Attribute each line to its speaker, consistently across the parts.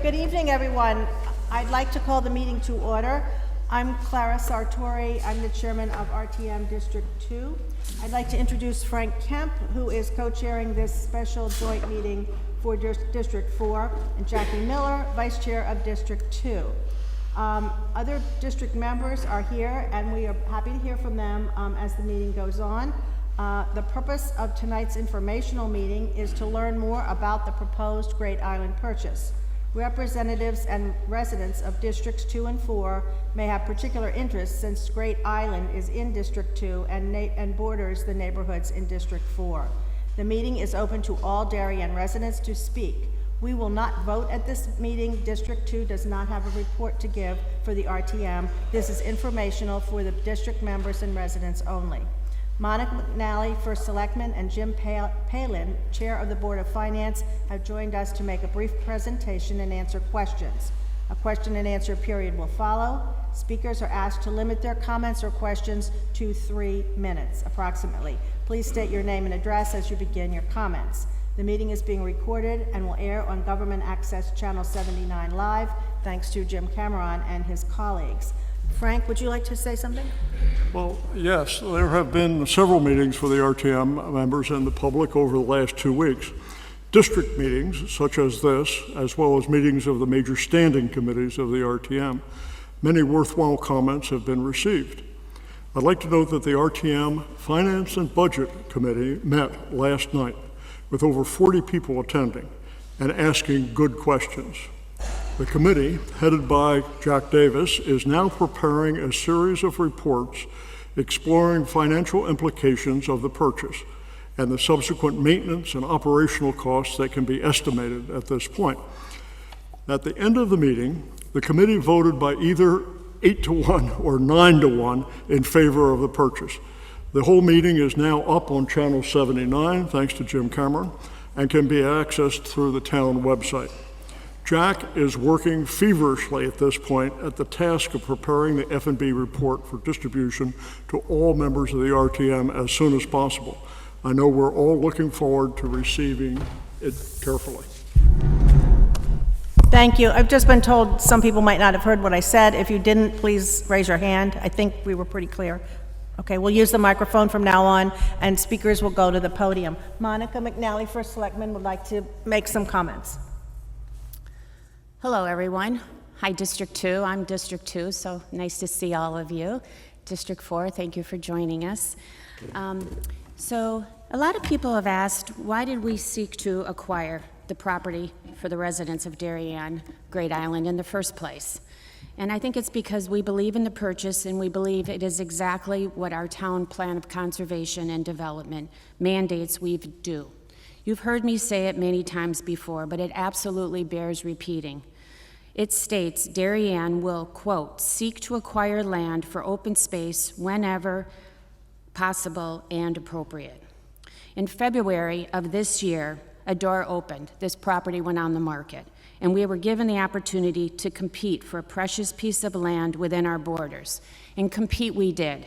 Speaker 1: Good evening, everyone. I'd like to call the meeting to order. I'm Clara Sartori. I'm the chairman of RTM District 2. I'd like to introduce Frank Kemp, who is co-chairing this special joint meeting for District 4, and Jackie Miller, vice chair of District 2. Other district members are here, and we are happy to hear from them as the meeting goes on. The purpose of tonight's informational meeting is to learn more about the proposed Great Island purchase. Representatives and residents of Districts 2 and 4 may have particular interest since Great Island is in District 2 and borders the neighborhoods in District 4. The meeting is open to all Darien residents to speak. We will not vote at this meeting. District 2 does not have a report to give for the RTM. This is informational for the district members and residents only. Monica McNally, First Selectman, and Jim Palin, Chair of the Board of Finance, have joined us to make a brief presentation and answer questions. A question and answer period will follow. Speakers are asked to limit their comments or questions to 3 minutes, approximately. Please state your name and address as you begin your comments. The meeting is being recorded and will air on Government Access Channel 79 Live, thanks to Jim Cameron and his colleagues. Frank, would you like to say something?
Speaker 2: Well, yes, there have been several meetings for the RTM members and the public over the last 2 weeks. District meetings, such as this, as well as meetings of the major standing committees of the RTM. Many worthwhile comments have been received. I'd like to note that the RTM Finance and Budget Committee met last night with over 40 people attending and asking good questions. The committee, headed by Jack Davis, is now preparing a series of reports exploring financial implications of the purchase and the subsequent maintenance and operational costs that can be estimated at this point. At the end of the meeting, the committee voted by either 8-1 or 9-1 in favor of the purchase. The whole meeting is now up on Channel 79, thanks to Jim Cameron, and can be accessed through the town website. Jack is working feverishly at this point at the task of preparing the F&B report for distribution to all members of the RTM as soon as possible. I know we're all looking forward to receiving it carefully.
Speaker 1: Thank you. I've just been told some people might not have heard what I said. If you didn't, please raise your hand. I think we were pretty clear. Okay, we'll use the microphone from now on, and speakers will go to the podium. Monica McNally, First Selectman, would like to make some comments.
Speaker 3: Hello, everyone. Hi, District 2. I'm District 2, so nice to see all of you. District 4, thank you for joining us. So a lot of people have asked, why did we seek to acquire the property for the residents of Darien, Great Island in the first place? And I think it's because we believe in the purchase, and we believe it is exactly what our town plan of conservation and development mandates we do. You've heard me say it many times before, but it absolutely bears repeating. It states Darien will, quote, seek to acquire land for open space whenever possible and appropriate. In February of this year, a door opened. This property went on the market, and we were given the opportunity to compete for a precious piece of land within our borders. And compete we did.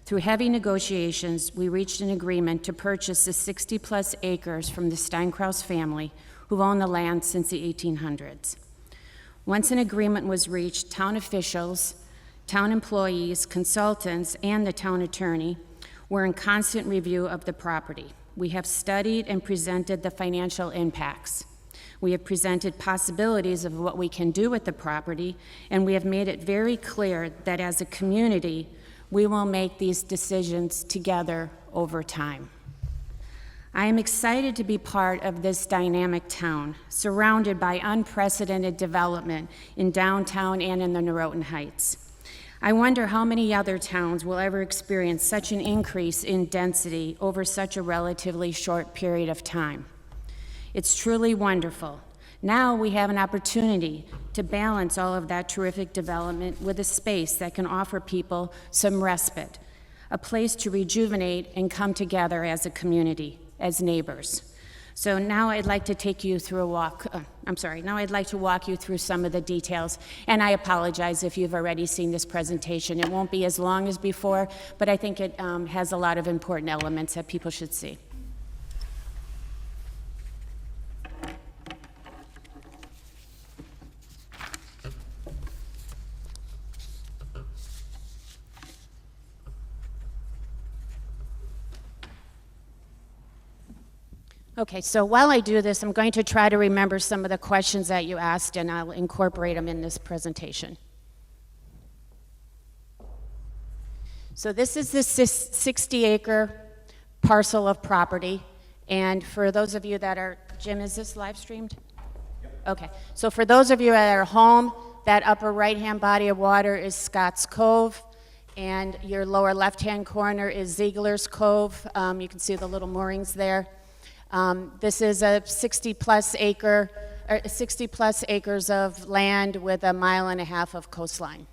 Speaker 3: Through heavy negotiations, we reached an agreement to purchase the 60-plus acres from the Steinkraus family, who've owned the land since the 1800s. Once an agreement was reached, town officials, town employees, consultants, and the town attorney were in constant review of the property. We have studied and presented the financial impacts. We have presented possibilities of what we can do with the property, and we have made it very clear that as a community, we will make these decisions together over time. I am excited to be part of this dynamic town, surrounded by unprecedented development in downtown and in the Norotan Heights. I wonder how many other towns will ever experience such an increase in density over such a relatively short period of time. It's truly wonderful. Now we have an opportunity to balance all of that terrific development with a space that can offer people some respite, a place to rejuvenate and come together as a community, as neighbors. So now I'd like to take you through a walk. Now I'd like to walk you through some of the details. And I apologize if you've already seen this presentation. It won't be as long as before, but I think it has a lot of important elements that people should see. Okay, so while I do this, I'm going to try to remember some of the questions that you asked, and I'll incorporate them in this presentation. So this is the 60-acre parcel of property, and for those of you that are, Jim, is this live streamed? Yep. Okay, so for those of you that are home, that upper right-hand body of water is Scott's Cove, and your lower left-hand corner is Ziegler's Cove. You can see the little moorings there. This is a 60-plus acres of land with 1.5 miles of coastline.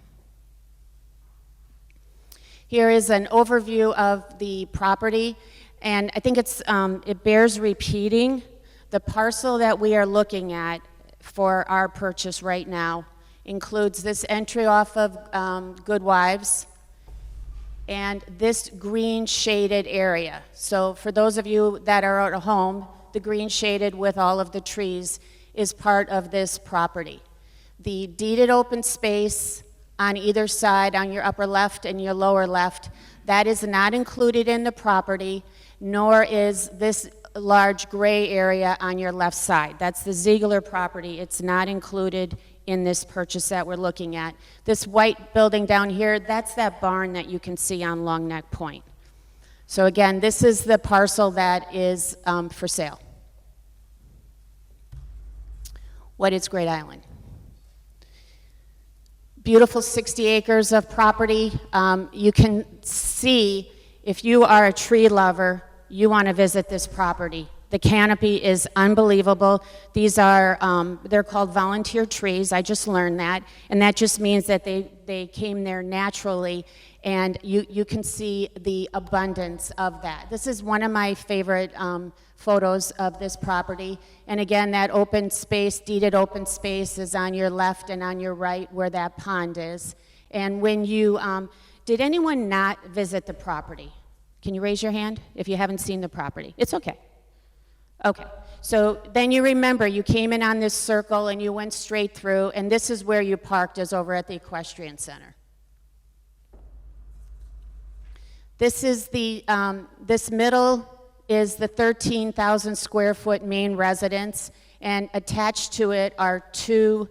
Speaker 3: Here is an overview of the property, and I think it bears repeating. The parcel that we are looking at for our purchase right now includes this entry off of Good Wives and this green shaded area. So for those of you that are at home, the green shaded with all of the trees is part of this property. The deeded open space on either side, on your upper left and your lower left, that is not included in the property, nor is this large gray area on your left side. That's the Ziegler property. It's not included in this purchase that we're looking at. This white building down here, that's that barn that you can see on Long Neck Point. So again, this is the parcel that is for sale. What is Great Island? Beautiful 60 acres of property. You can see, if you are a tree lover, you want to visit this property. The canopy is unbelievable. These are, they're called volunteer trees. I just learned that. And that just means that they came there naturally, and you can see the abundance of that. This is one of my favorite photos of this property. And again, that open space, deeded open space, is on your left and on your right where that pond is. And when you, did anyone not visit the property? Can you raise your hand if you haven't seen the property? It's okay. Okay, so then you remember you came in on this circle and you went straight through, and this is where you parked, is over at the Equestrian Center. This is the, this middle is the 13,000 square foot main residence, and attached to it are 2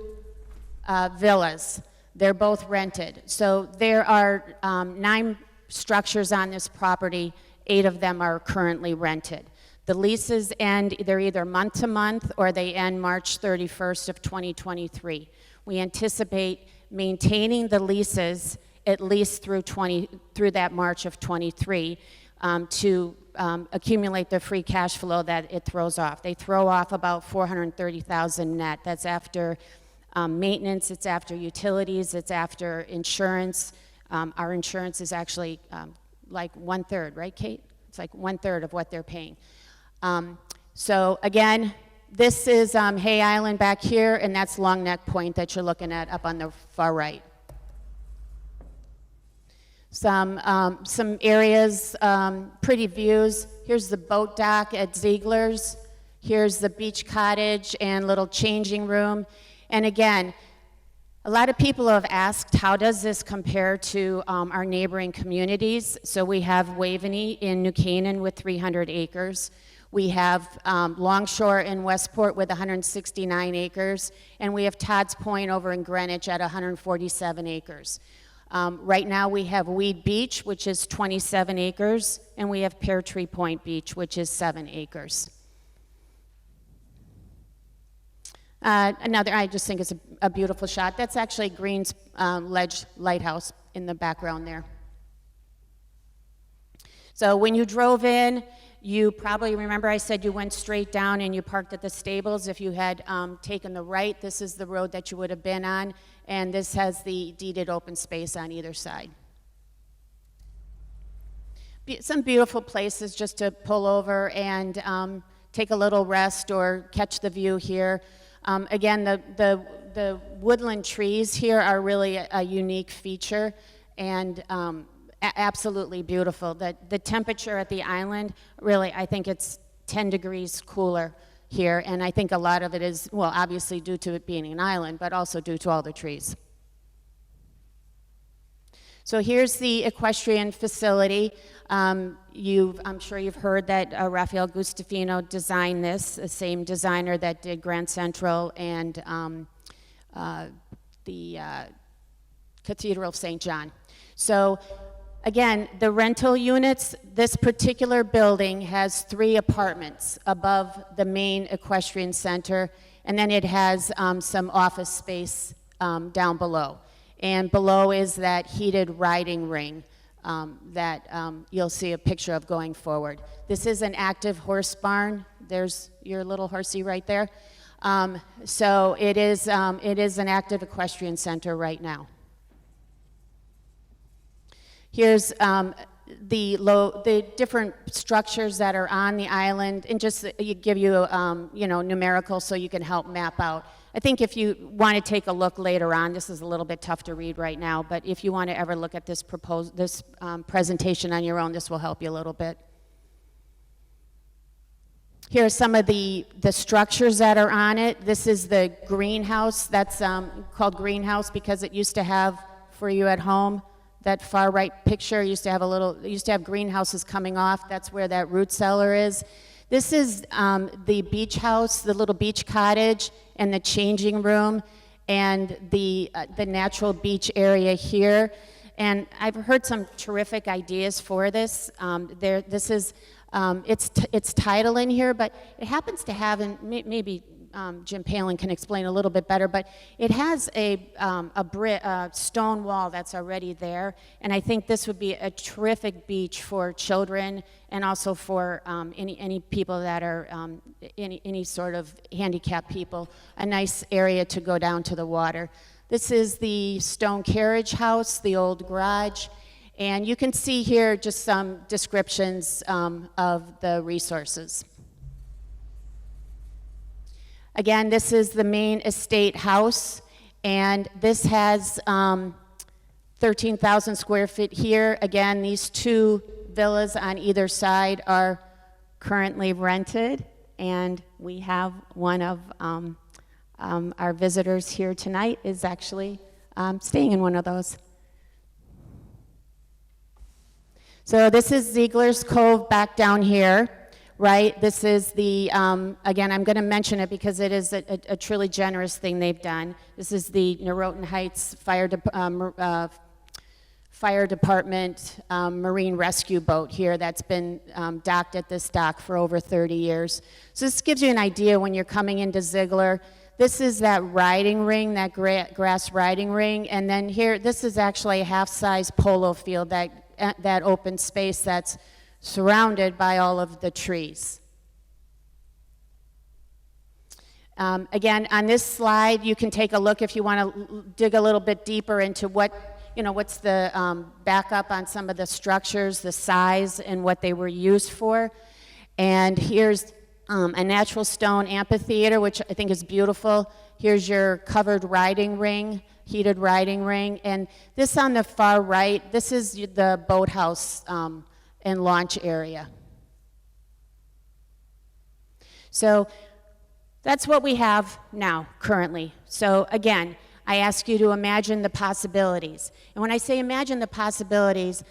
Speaker 3: villas. They're both rented. So there are 9 structures on this property. 8 of them are currently rented. The leases end, they're either month to month or they end March 31st of 2023. We anticipate maintaining the leases at least through that March of 23 to accumulate the free cash flow that it throws off. They throw off about $430,000 net. That's after maintenance, it's after utilities, it's after insurance. Our insurance is actually like 1/3, right, Kate? It's like 1/3 of what they're paying. So again, this is Hay Island back here, and that's Long Neck Point that you're looking at up on the far right. Some areas, pretty views. Here's the boat dock at Ziegler's. Here's the beach cottage and little changing room. And again, a lot of people have asked, how does this compare to our neighboring communities? So we have Waveney in New Canaan with 300 acres. We have Longshore in Westport with 169 acres, and we have Todd's Point over in Greenwich at 147 acres. Right now we have Weed Beach, which is 27 acres, and we have Pear Tree Point Beach, which is 7 acres. Another, I just think it's a beautiful shot. That's actually Green's Ledge Lighthouse in the background there. So when you drove in, you probably remember I said you went straight down and you parked at the stables. If you had taken the right, this is the road that you would have been on, and this has the deeded open space on either side. Some beautiful places just to pull over and take a little rest or catch the view here. Again, the woodland trees here are really a unique feature, and absolutely beautiful. The temperature at the island, really, I think it's 10 degrees cooler here, and I think a lot of it is, well, obviously due to it being an island, but also due to all the trees. So here's the Equestrian Facility. I'm sure you've heard that Raphael Gustafino designed this, the same designer that did Grand Central and the Cathedral of St. John. So again, the rental units, this particular building has 3 apartments above the main equestrian center, and then it has some office space down below. And below is that heated riding ring that you'll see a picture of going forward. This is an active horse barn. There's your little horsey right there. So it is an active equestrian center right now. Here's the different structures that are on the island, and just give you numerical so you can help map out. I think if you want to take a look later on, this is a little bit tough to read right now, but if you want to ever look at this presentation on your own, this will help you a little bit. Here are some of the structures that are on it. This is the greenhouse. That's called greenhouse because it used to have, for you at home, that far right picture used to have greenhouses coming off. That's where that root cellar is. This is the beach house, the little beach cottage, and the changing room, and the natural beach area here. And I've heard some terrific ideas for this. This is its title in here, but it happens to have, and maybe Jim Palin can explain a little bit better, but it has a stone wall that's already there, and I think this would be a terrific beach for children and also for any people that are any sort of handicapped people, a nice area to go down to the water. This is the stone carriage house, the old garage, and you can see here just some descriptions of the resources. Again, this is the main estate house, and this has 13,000 square feet here. Again, these 2 villas on either side are currently rented, and we have one of our visitors here tonight is actually staying in one of those. So this is Ziegler's Cove back down here. Right, this is the, again, I'm going to mention it because it is a truly generous thing they've done. This is the Norotan Heights Fire Department Marine Rescue boat here that's been docked at this dock for over 30 years. So this gives you an idea when you're coming into Ziegler. This is that riding ring, that grass riding ring, and then here, this is actually a half-size polo field, that open space that's surrounded by all of the trees. Again, on this slide, you can take a look if you want to dig a little bit deeper into what's the backup on some of the structures, the size, and what they were used for. And here's a natural stone amphitheater, which I think is beautiful. Here's your covered riding ring, heated riding ring. And this on the far right, this is the boathouse and launch area. So that's what we have now, currently. So again, I ask you to imagine the possibilities. And when I say imagine the possibilities,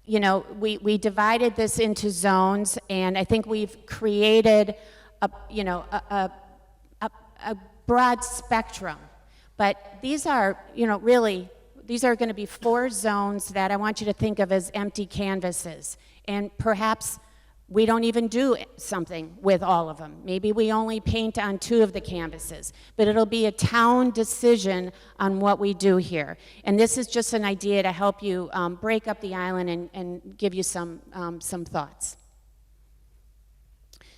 Speaker 3: we divided this into zones, and I think we've created a broad spectrum. But these are, these are going to be 4 zones that I want you to think of as empty canvases. And perhaps we don't even do something with all of them. Maybe we only paint on 2 of the canvases. But it'll be a town decision on what we do here. And this is just an idea to help you break up the island and give you some thoughts.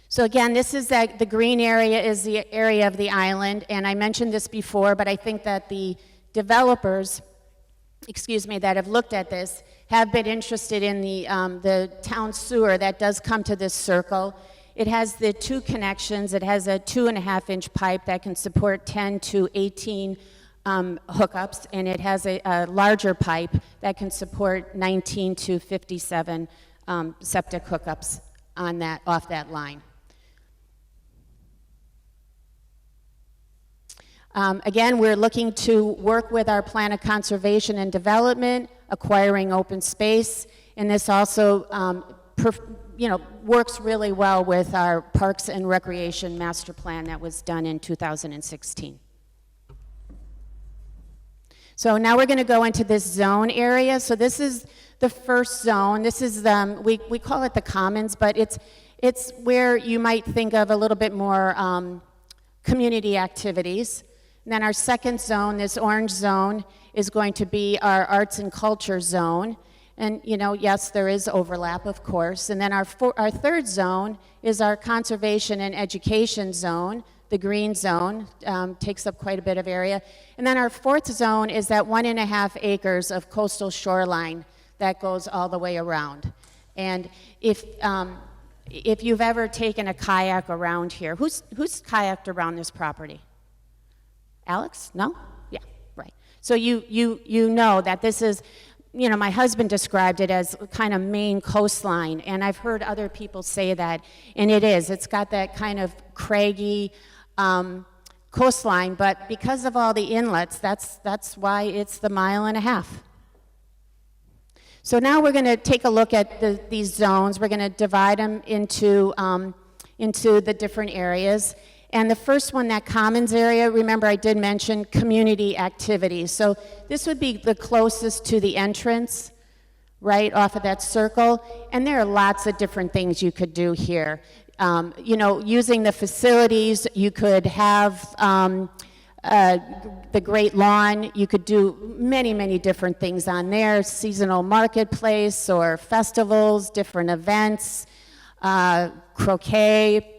Speaker 3: So again, this is the green area is the area of the island. And I mentioned this before, but I think that the developers that have looked at this have been interested in the town sewer that does come to this circle. It has the 2 connections. It has a 2.5-inch pipe that can support 10 to 18 hookups, and it has a larger pipe that can support 19 to 57 septic hookups off that line. Again, we're looking to work with our plan of conservation and development, acquiring open space, and this also works really well with our Parks and Recreation Master Plan that was done in 2016. So now we're going to go into this zone area. So this is the first zone. This is we call it the Commons, but it's where you might think of a little bit more community activities. And then our second zone, this orange zone, is going to be our arts and culture zone. And, yes, there is overlap, of course. And then our third zone is our conservation and education zone. The green zone takes up quite a bit of area. And then our fourth zone is that 1.5 acres of coastal shoreline that goes all the way around. And if you've ever taken a kayak around here, who's kayaked around this property? Alex? No? Yeah, right. So you know that this is, my husband described it as kind of Maine coastline, and I've heard other people say that, and it is. It's got that kind of craggy coastline, but because of all the inlets, that's why it's the 1.5 miles. So now we're going to take a look at these zones. We're going to divide them into the different areas. And the first one, that Commons area, remember I did mention community activities. So this would be the closest to the entrance, right off of that circle. And there are lots of different things you could do here. Using the facilities, you could have the Great Lawn. You could do many, many different things on there, seasonal marketplace or festivals, different events, croquet,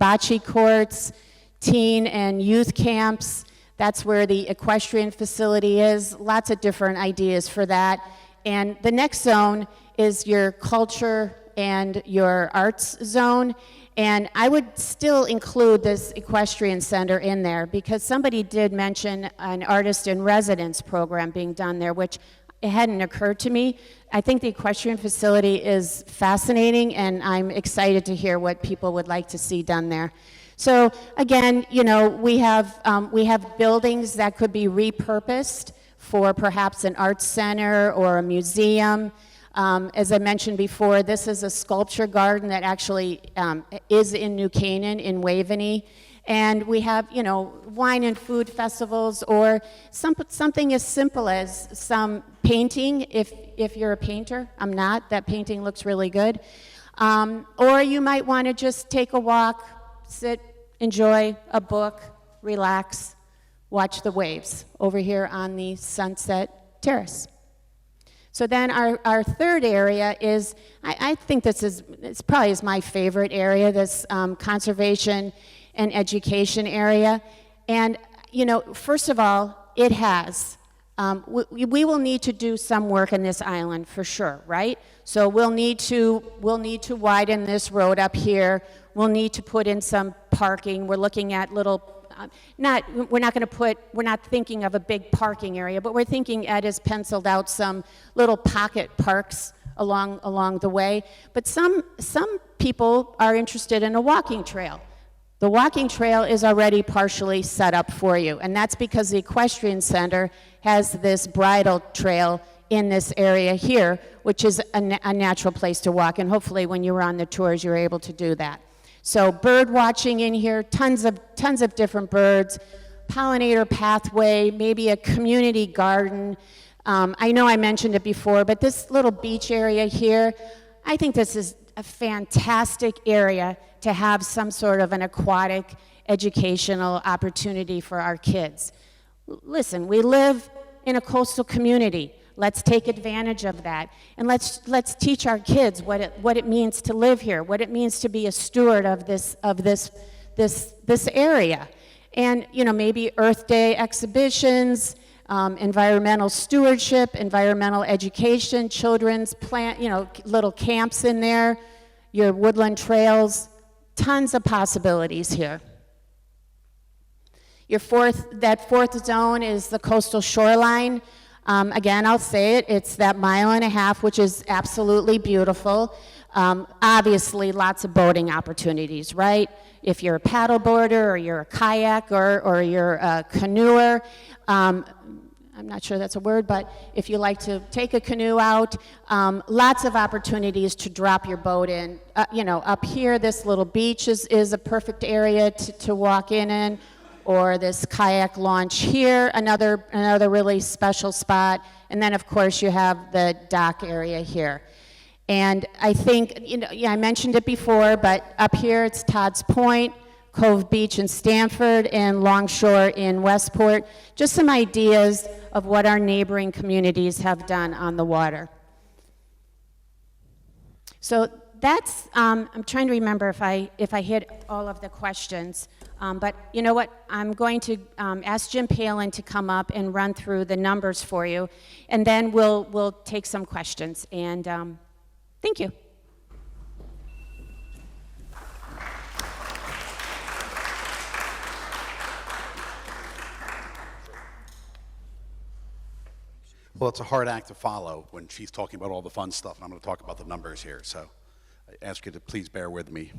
Speaker 3: bocce courts, teen and youth camps. That's where the Equestrian Facility is. Lots of different ideas for that. And the next zone is your culture and your arts zone. And I would still include this Equestrian Center in there because somebody did mention an artist in residence program being done there, which it hadn't occurred to me. I think the Equestrian Facility is fascinating, and I'm excited to hear what people would like to see done there. So again, we have buildings that could be repurposed for perhaps an arts center or a museum. As I mentioned before, this is a sculpture garden that actually is in New Canaan in Waveney. And we have, wine and food festivals or something as simple as some painting, if you're a painter. I'm not. That painting looks really good. Or you might want to just take a walk, sit, enjoy a book, relax, watch the waves over here on the Sunset Terrace. So then our third area is, I think it's probably my favorite area, this conservation and education area. And, first of all, it has. We will need to do some work in this island for sure, right? So we'll need to widen this road up here. We'll need to put in some parking. We're looking at little, we're not thinking of a big parking area, but we're thinking Ed has penciled out some little pocket parks along the way. But some people are interested in a walking trail. The walking trail is already partially set up for you, and that's because the Equestrian Center has this bridle trail in this area here, which is a natural place to walk, and hopefully when you were on the tours, you were able to do that. So bird watching in here, tons of different birds, pollinator pathway, maybe a community garden. I know I mentioned it before, but this little beach area here, I think this is a fantastic area to have some sort of an aquatic educational opportunity for our kids. Listen, we live in a coastal community. Let's take advantage of that, and let's teach our kids what it means to live here, what it means to be a steward of this area, and maybe Earth Day exhibitions, environmental stewardship, environmental education, children's little camps in there, your woodland trails, tons of possibilities here. That fourth zone is the coastal shoreline. Again, I'll say it, it's that 1.5 miles, which is absolutely beautiful. Obviously, lots of boating opportunities, right? If you're a paddleboarder or you're a kayak or you're a canoer, I'm not sure that's a word, but if you like to take a canoe out, lots of opportunities to drop your boat in. You know, up here, this little beach is a perfect area to walk in, or this kayak launch here, another really special spot. And then, of course, you have the dock area here. And I think, you know, yeah, I mentioned it before, but up here it's Todd's Point, Cove Beach in Stanford, and Longshore in Westport. Just some ideas of what our neighboring communities have done on the water. So that's, I'm trying to remember if I hit all of the questions. But you know what? I'm going to ask Jim Palin to come up and run through the numbers for you, and then we'll take some questions. And thank you.
Speaker 4: Well, it's a hard act to follow when she's talking about all the fun stuff, and I'm going to talk about the numbers here. So I ask you to please bear with me.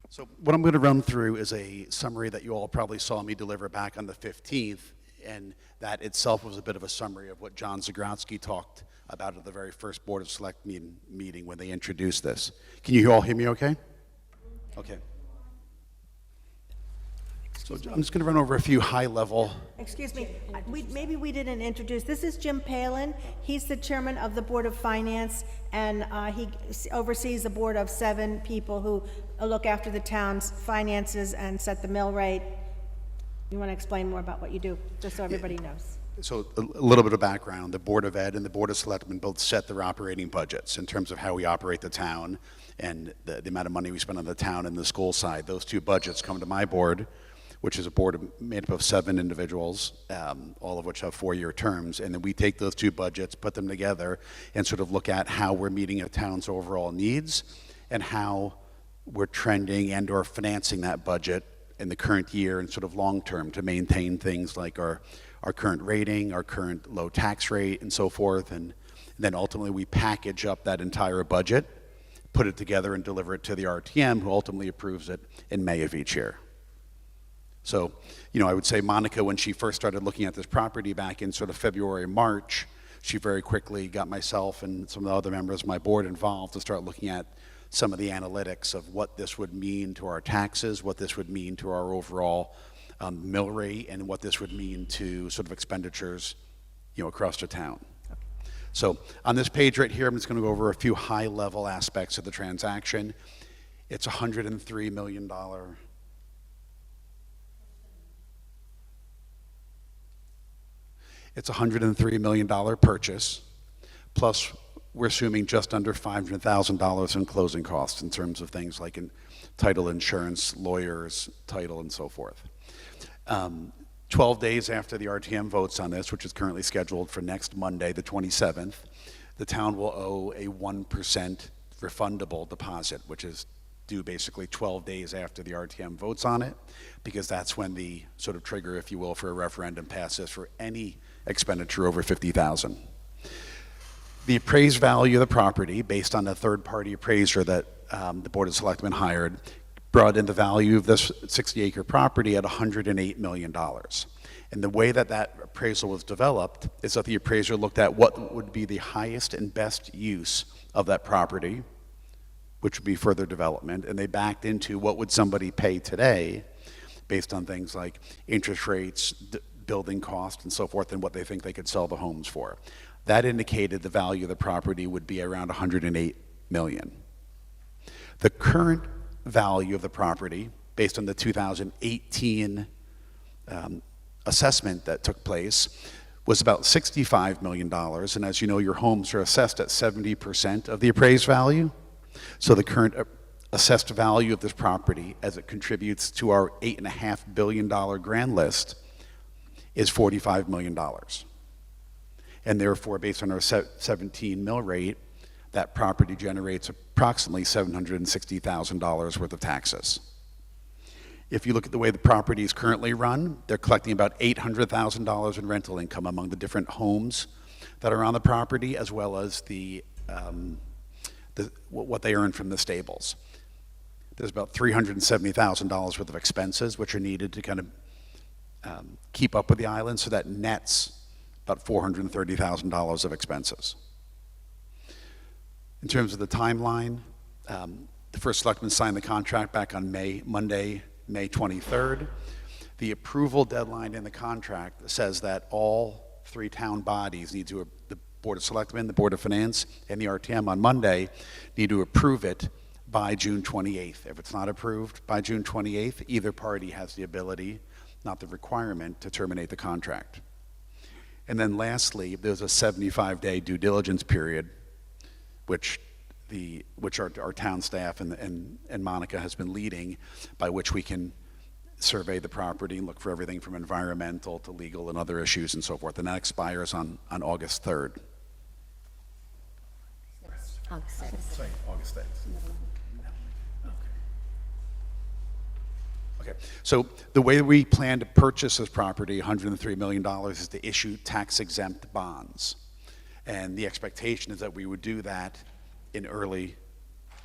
Speaker 4: So what I'm going to run through is a summary that you all probably saw me deliver back on the 15th, and that itself was a bit of a summary of what John Zagrodzky talked about at the very first Board of Selectmen meeting when they introduced this. Can you all hear me okay? Okay. So I'm just going to run over a few high-level.
Speaker 1: Excuse me, maybe we didn't introduce, this is Jim Palin. He's the chairman of the Board of Finance, and he oversees a board of 7 people who look after the town's finances and set the mill rate. You want to explain more about what you do, just so everybody knows?
Speaker 4: So a little bit of background. The Board of Ed and the Board of Selectmen both set their operating budgets in terms of how we operate the town and the amount of money we spend on the town and the school side. Those 2 budgets come to my board, which is a board made up of 7 individuals, all of which have 4-year terms. And then we take those 2 budgets, put them together, and sort of look at how we're meeting a town's overall needs and how we're trending and or financing that budget in the current year and sort of long term to maintain things like our current rating, our current low tax rate, and so forth. And then ultimately we package up that entire budget, put it together, and deliver it to the RTM, who ultimately approves it in May of each year. So, you know, I would say Monica, when she first started looking at this property back in sort of February, March, she very quickly got myself and some of the other members of my board involved to start looking at some of the analytics of what this would mean to our taxes, what this would mean to our overall mill rate, and what this would mean to sort of expenditures, you know, across the town. So on this page right here, I'm just going to go over a few high-level aspects of the transaction. It's $103 million. It's a $103 million purchase, plus we're assuming just under $500,000 in closing costs in terms of things like title insurance, lawyers, title, and so forth. 12 days after the RTM votes on this, which is currently scheduled for next Monday, the 27th, the town will owe a 1% refundable deposit, which is due basically 12 days after the RTM votes on it, because that's when the sort of trigger, if you will, for a referendum passes for any expenditure over $50,000. The appraised value of the property, based on a third-party appraiser that the Board of Selectmen hired, brought in the value of this 60-acre property at $108 million. And the way that that appraisal was developed is that the appraiser looked at what would be the highest and best use of that property, which would be further development, and they backed into what would somebody pay today based on things like interest rates, building costs, and so forth, and what they think they could sell the homes for. That indicated the value of the property would be around $108 million. The current value of the property, based on the 2018 assessment that took place, was about $65 million, and as you know, your homes are assessed at 70% of the appraised value. So the current assessed value of this property, as it contributes to our $8.5 billion grand list, is $45 million. And therefore, based on our 17 mill rate, that property generates approximately $760,000 worth of taxes. If you look at the way the property is currently run, they're collecting about $800,000 in rental income among the different homes that are on the property, as well as what they earn from the stables. There's about $370,000 worth of expenses which are needed to kind of keep up with the island, so that nets about $430,000 of expenses. In terms of the timeline, the first selectman signed the contract back on Monday, May 23rd. The approval deadline in the contract says that all three town bodies need to, the Board of Selectmen, the Board of Finance, and the RTM on Monday, need to approve it by June 28th. If it's not approved by June 28th, either party has the ability, not the requirement, to terminate the contract. And then lastly, there's a 75-day due diligence period, which our town staff and Monica has been leading, by which we can survey the property and look for everything from environmental to legal and other issues and so forth. And that expires on August 3rd.
Speaker 3: August 6th.
Speaker 4: Sorry, August 6th. Okay, so the way we plan to purchase this property, $103 million, is to issue tax-exempt bonds. And the expectation is that we would do that in early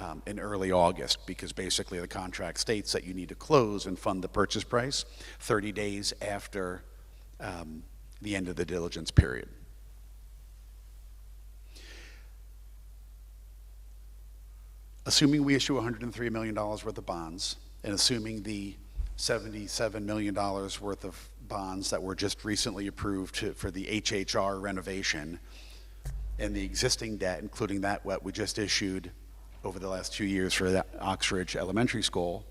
Speaker 4: August, because basically the contract states that you need to close and fund the purchase price 30 days after the end of the diligence period. Assuming we issue $103 million worth of bonds, and assuming the $77 million worth of bonds that were just recently approved for the HHR renovation, and the existing debt, including that what we just issued over the last 2 years for the Oxford Elementary School,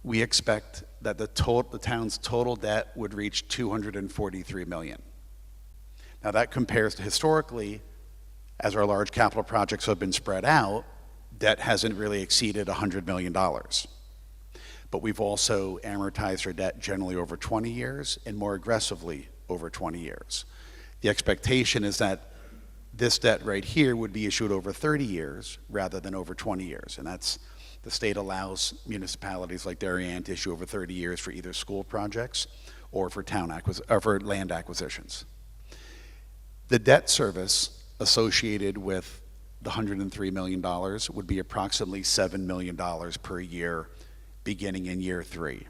Speaker 4: we expect that the town's total debt would reach $243 million. Now that compares to historically, as our large capital projects have been spread out, debt hasn't really exceeded $100 million. But we've also amortized our debt generally over 20 years and more aggressively over 20 years. The expectation is that this debt right here would be issued over 30 years rather than over 20 years. And that's, the state allows municipalities like Darien to issue over 30 years for either school projects or for for land acquisitions. The debt service associated with the $103 million would be approximately $7 million per year beginning in year 3.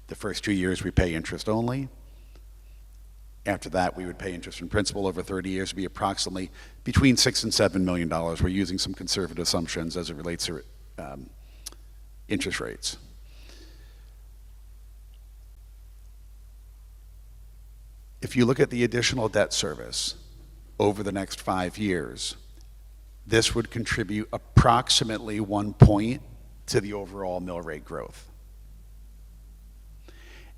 Speaker 4: The first 2 years we pay interest only. After that, we would pay interest and principal over 30 years to be approximately between $6 and $7 million. We're using some conservative assumptions as it relates to interest rates. If you look at the additional debt service over the next 5 years, this would contribute approximately 1 point to the overall mill rate growth.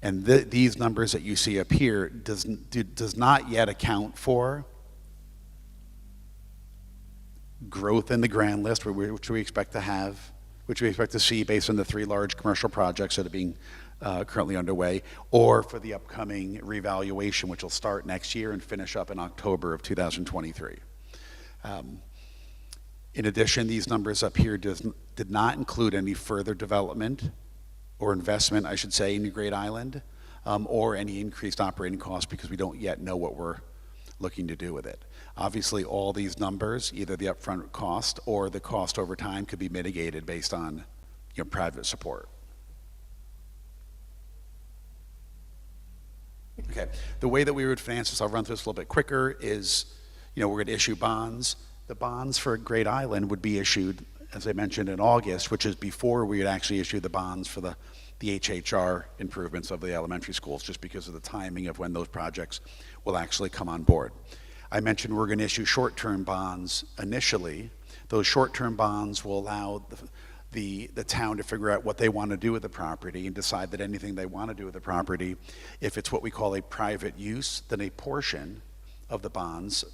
Speaker 4: And these numbers that you see up here does not yet account for growth in the grand list, which we expect to see based on the 3 large commercial projects that are being currently underway, or for the upcoming revaluation, which will start next year and finish up in October of 2023. In addition, these numbers up here did not include any further development or investment, I should say, in the Great Island, or any increased operating costs, because we don't yet know what we're looking to do with it. Obviously, all these numbers, either the upfront cost or the cost over time, could be mitigated based on private support. Okay, the way that we would finance this, I'll run through this a little bit quicker, is we're going to issue bonds. The bonds for Great Island would be issued, as I mentioned, in August, which is before we would actually issue the bonds for the HHR improvements of the elementary schools, just because of the timing of when those projects will actually come on board. I mentioned we're going to issue short-term bonds initially. Those short-term bonds will allow the town to figure out what they want to do with the property and decide that anything they want to do with the property, if it's what we call a private use, then a portion of the bonds,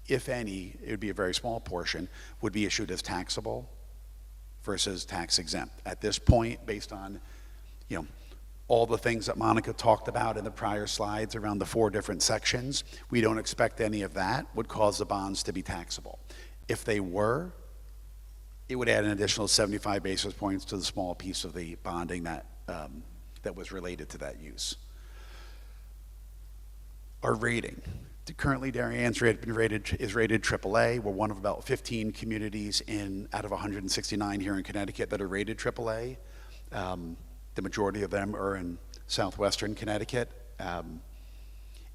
Speaker 4: if any, it would be a very small portion, would be issued as taxable versus tax exempt. At this point, based on all the things that Monica talked about in the prior slides around the 4 different sections, we don't expect any of that would cause the bonds to be taxable. If they were, it would add an additional 75 basis points to the small piece of the bonding that was related to that use. Our rating. Currently, Darien's is rated AAA. We're one of about 15 communities out of 169 here in Connecticut that are rated AAA. The majority of them are in southwestern Connecticut.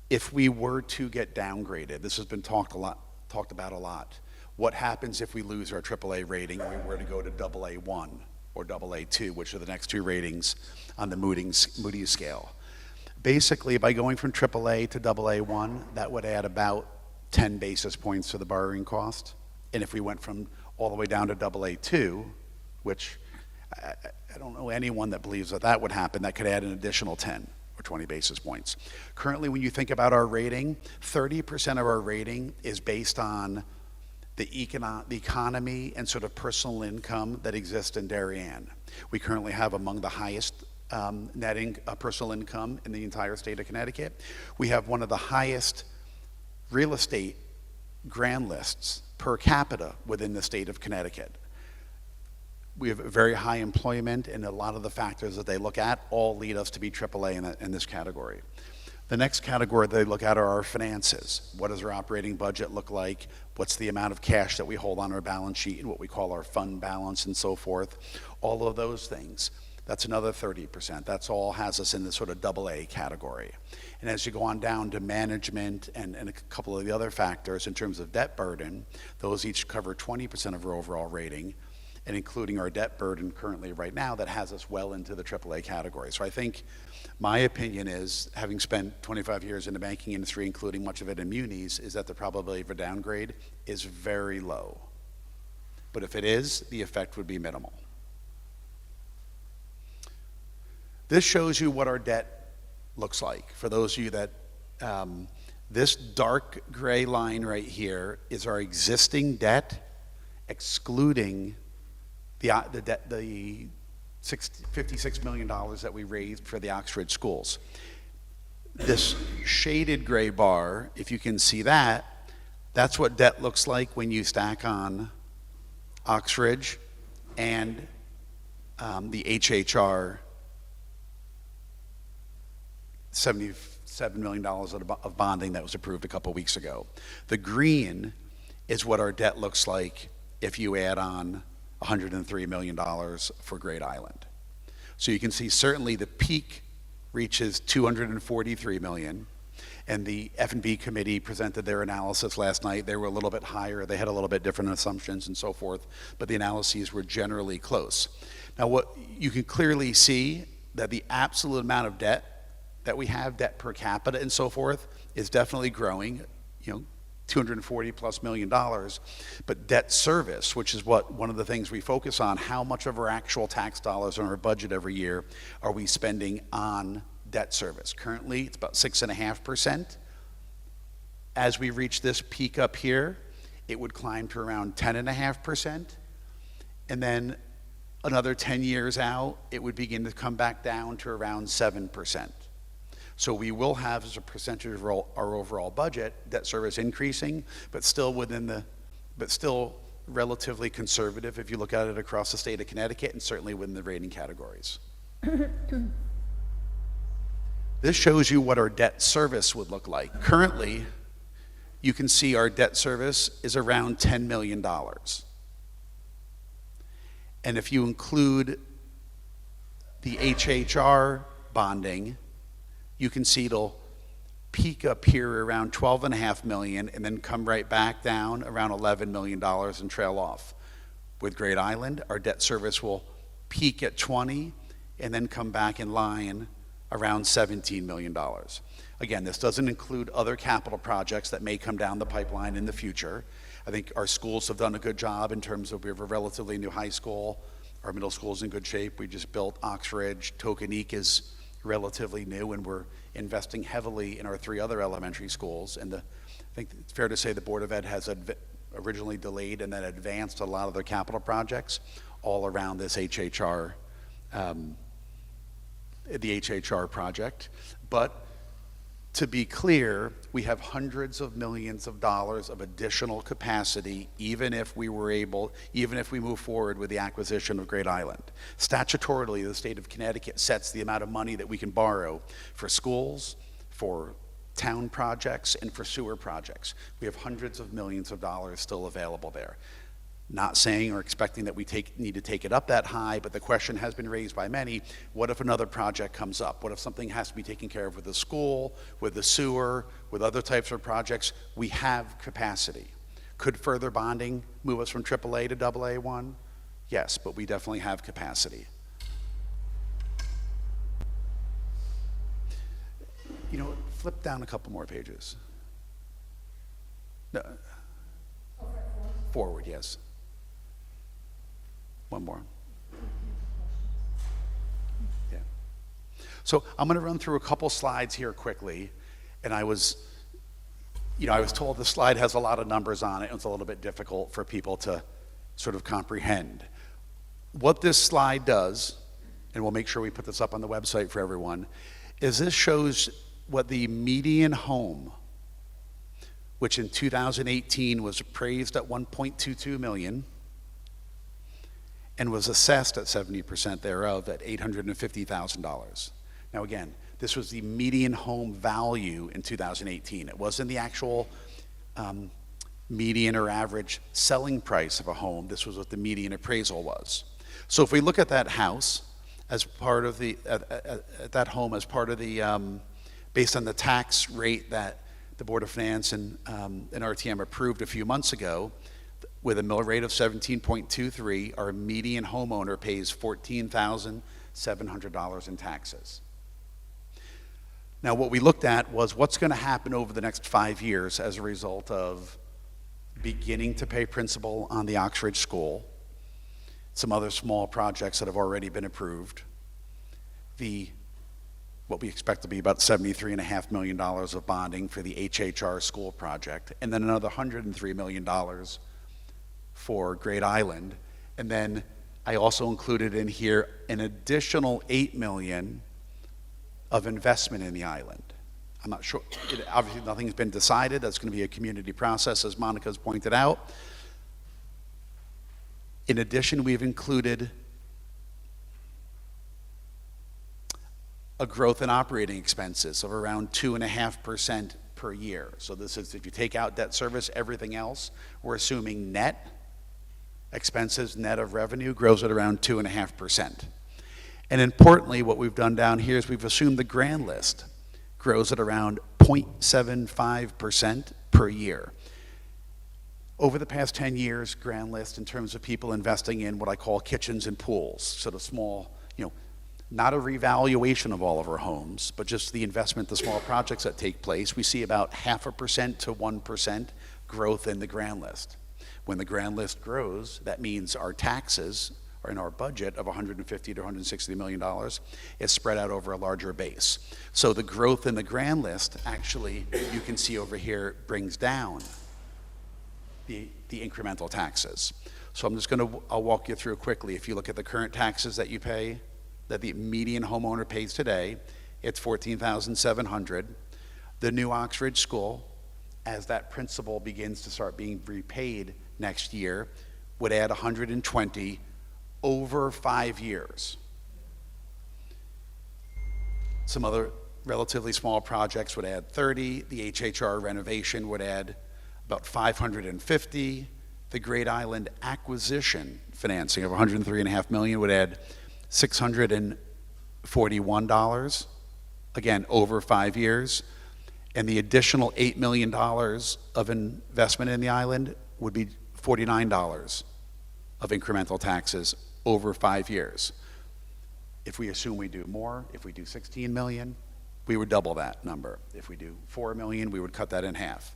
Speaker 4: if we were to get downgraded, this has been talked about a lot. What happens if we lose our AAA rating and we were to go to AA1 or AA2, which are the next two ratings on the Moody's scale? Basically, by going from AAA to AA1, that would add about 10 basis points to the borrowing cost. And if we went from all the way down to AA2, which I don't know anyone that believes that that would happen, that could add an additional 10 or 20 basis points. Currently, when you think about our rating, 30% of our rating is based on the economy and sort of personal income that exists in Darien. We currently have among the highest personal income in the entire state of Connecticut. We have one of the highest real estate grand lists per capita within the state of Connecticut. We have very high employment, and a lot of the factors that they look at all lead us to be AAA in this category. The next category they look at are our finances. What does our operating budget look like? What's the amount of cash that we hold on our balance sheet and what we call our fund balance and so forth? All of those things. That's another 30%. That's all has us in the sort of AA category. And as you go on down to management and a couple of the other factors in terms of debt burden, those each cover 20% of our overall rating, and including our debt burden currently right now, that has us well into the AAA category. So I think my opinion is, having spent 25 years in the banking industry, including much of it in munis, is that the probability of a downgrade is very low. But if it is, the effect would be minimal. This shows you what our debt looks like. For those of you that, this dark gray line right here is our existing debt, excluding the $56 million that we raised for the Oxford schools. This shaded gray bar, if you can see that, that's what debt looks like when you stack on Oxford and the HHR $77 million of bonding that was approved a couple weeks ago. The green is what our debt looks like if you add on $103 million for Great Island. So you can see certainly the peak reaches $243 million, and the F&B committee presented their analysis last night. They were a little bit higher, they had a little bit different assumptions and so forth, but the analyses were generally close. Now what you can clearly see that the absolute amount of debt that we have, debt per capita and so forth, is definitely growing, $240+ million, but debt service, which is one of the things we focus on, how much of our actual tax dollars in our budget every year are we spending on debt service? Currently, it's about 6.5%. As we reach this peak up here, it would climb to around 10.5%, and then another 10 years out, it would begin to come back down to around 7%. So we will have, as a percentage of our overall budget, debt service increasing, but still relatively conservative if you look at it across the state of Connecticut, and certainly within the rating categories. This shows you what our debt service would look like. Currently, you can see our debt service is around $10 million. And if you include the HHR bonding, you can see it'll peak up here around $12.5 million and then come right back down around $11 million and trail off. With Great Island, our debt service will peak at 20 and then come back in line around $17 million. Again, this doesn't include other capital projects that may come down the pipeline in the future. I think our schools have done a good job in terms of we have a relatively new high school. Our middle school is in good shape. We just built Oxford. Tokenique is relatively new, and we're investing heavily in our 3 other elementary schools. And I think it's fair to say the Board of Ed has originally delayed and then advanced a lot of their capital projects all around this HHR, the HHR project. But to be clear, we have hundreds of millions of dollars of additional capacity, even if we move forward with the acquisition of Great Island. Statutorily, the state of Connecticut sets the amount of money that we can borrow for schools, for town projects, and for sewer projects. We have hundreds of millions of dollars still available there. Not saying or expecting that we need to take it up that high, but the question has been raised by many, what if another project comes up? What if something has to be taken care of with the school, with the sewer, with other types of projects? We have capacity. Could further bonding move us from AAA to AA1? Yes, but we definitely have capacity. You know, flip down a couple more pages. No. Forward, yes. One more. Yeah. So I'm going to run through a couple slides here quickly, and I was told the slide has a lot of numbers on it, and it's a little bit difficult for people to sort of comprehend. What this slide does, and we'll make sure we put this up on the website for everyone, is this shows what the median home, which in 2018 was appraised at $1.22 million and was assessed at 70% thereof at $850,000. Now again, this was the median home value in 2018. It wasn't the actual median or average selling price of a home. This was what the median appraisal was. So if we look at that house as part of the, at that home as part of the, based on the tax rate that the Board of Finance and RTM approved a few months ago, with a mill rate of 17.23, our median homeowner pays $14,700 in taxes. Now, what we looked at was what's going to happen over the next 5 years as a result of beginning to pay principal on the Oxford School, some other small projects that have already been approved, what we expect to be about $73.5 million of bonding for the HHR school project, and then another $103 million for Great Island. And then I also included in here an additional $8 million of investment in the island. I'm not sure, obviously nothing's been decided. That's going to be a community process, as Monica's pointed out. In addition, we've included a growth in operating expenses of around 2.5% per year. So this is, if you take out debt service, everything else, we're assuming net expenses, net of revenue, grows at around 2.5%. And importantly, what we've done down here is we've assumed the grand list grows at around 0.75% per year. Over the past 10 years, grand list, in terms of people investing in what I call kitchens and pools, sort of small, not a revaluation of all of our homes, but just the investment, the small projects that take place, we see about 0.5% to 1% growth in the grand list. When the grand list grows, that means our taxes are in our budget of $150 to $160 million is spread out over a larger base. So the growth in the grand list, actually, you can see over here, brings down the incremental taxes. So I'll walk you through quickly. If you look at the current taxes that you pay, that the median homeowner pays today, it's $14,700. The new Oxford School, as that principal begins to start being repaid next year, would add $120 over 5 years. Some other relatively small projects would add 30. The HHR renovation would add about 550. The Great Island acquisition financing of $103.5 million would add $641, again, over 5 years. And the additional $8 million of investment in the island would be $49 of incremental taxes over 5 years. If we assume we do more, if we do 16 million, we would double that number. If we do 4 million, we would cut that in half.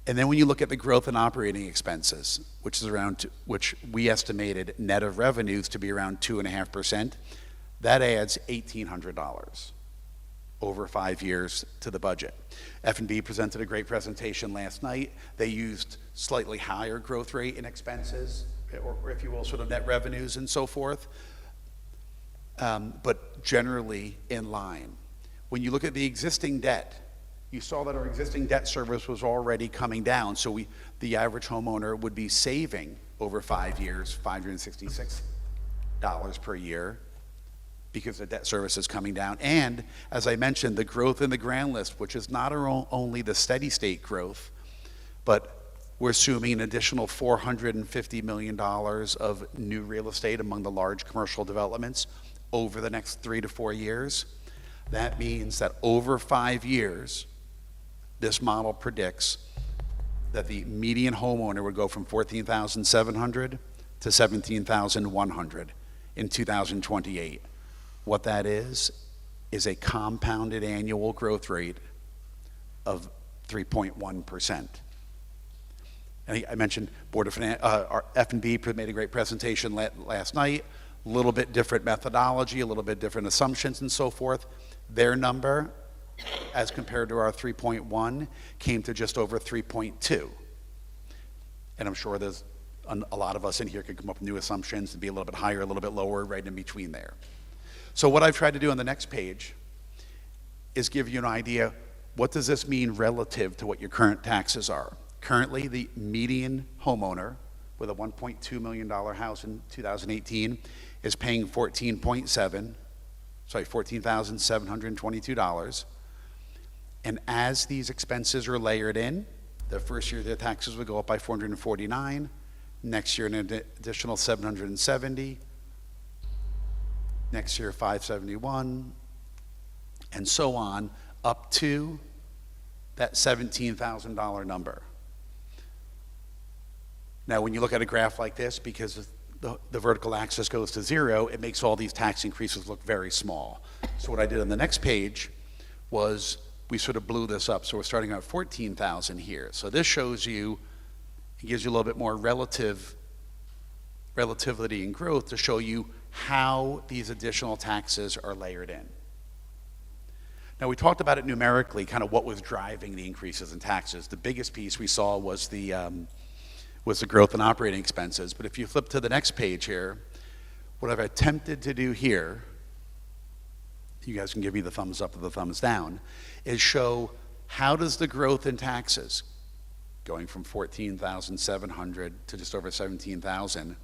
Speaker 4: And then when you look at the growth in operating expenses, which we estimated net of revenues to be around 2.5%, that adds $1,800 over 5 years to the budget. F&B presented a great presentation last night. They used slightly higher growth rate in expenses, or if you will, sort of net revenues and so forth, but generally in line. When you look at the existing debt, you saw that our existing debt service was already coming down, so the average homeowner would be saving over 5 years $566 per year because the debt service is coming down. And as I mentioned, the growth in the grand list, which is not only the steady state growth, but We're assuming an additional $450 million of new real estate among the large commercial developments over the next 3 to 4 years. That means that over 5 years, this model predicts that the median homeowner would go from $14,700 to $17,100 in 2028. What that is a compounded annual growth rate of 3.1%. I mentioned Board of Finance, our F&B made a great presentation last night. A little bit different methodology, a little bit different assumptions and so forth. Their number, as compared to our 3.1, came to just over 3.2. And I'm sure there's a lot of us in here could come up with new assumptions and be a little bit higher, a little bit lower, right in between there. So what I've tried to do on the next page is give you an idea, what does this mean relative to what your current taxes are? Currently, the median homeowner with a $1.2 million house in 2018 is paying $14,722. And as these expenses are layered in, the first year their taxes would go up by $449, next year an additional $770, next year $571, and so on, up to that $17,000 number. Now, when you look at a graph like this, because the vertical axis goes to 0, it makes all these tax increases look very small. So what I did on the next page was we sort of blew this up. So we're starting at 14,000 here. So this shows you, it gives you a little bit more relativity and growth to show you how these additional taxes are layered in. Now, we talked about it numerically, kind of what was driving the increases in taxes. The biggest piece we saw was the growth in operating expenses. But if you flip to the next page here, what I've attempted to do here, you guys can give me the thumbs up or the thumbs down, is show how does the growth in taxes, going from 14,700 to just over 17,000,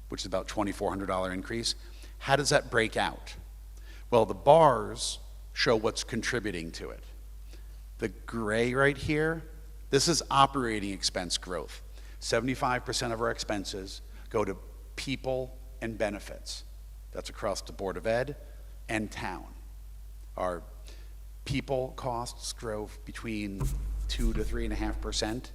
Speaker 4: which is about $2,400 increase, how does that break out? Well, the bars show what's contributing to it. The gray right here, this is operating expense growth. 75% of our expenses go to people and benefits. That's across the Board of Ed and town. Our people costs grow between 2 to 3.5%,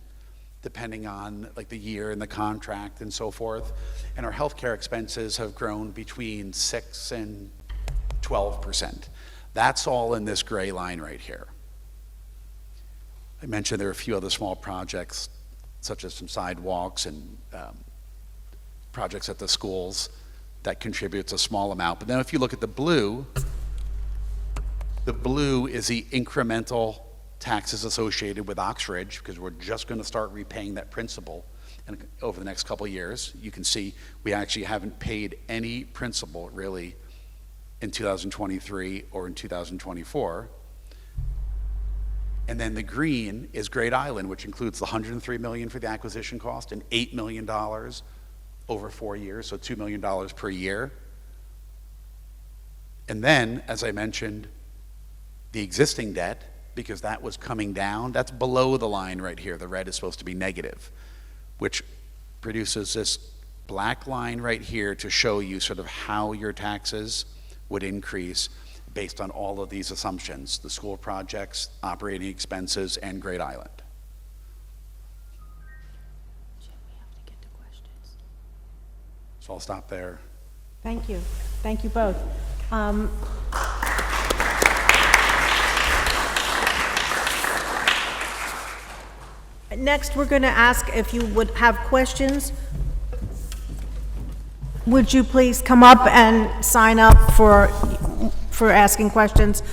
Speaker 4: depending on like the year and the contract and so forth. And our healthcare expenses have grown between 6 and 12%. That's all in this gray line right here. I mentioned there are a few other small projects, such as some sidewalks and projects at the schools that contributes a small amount. But then if you look at the blue is the incremental taxes associated with Oxford, because we're just going to start repaying that principal over the next couple of years. You can see we actually haven't paid any principal really in 2023 or in 2024. And then the green is Great Island, which includes the $103 million for the acquisition cost and $8 million over 4 years, so $2 million per year. And then, as I mentioned, the existing debt, because that was coming down, that's below the line right here. The red is supposed to be negative, which produces this black line right here to show you sort of how your taxes would increase based on all of these assumptions, the school projects, operating expenses, and Great Island. So I'll stop there.
Speaker 1: Thank you. Thank you both. Next, we're going to ask if you would have questions. Would you please come up and sign up for asking questions?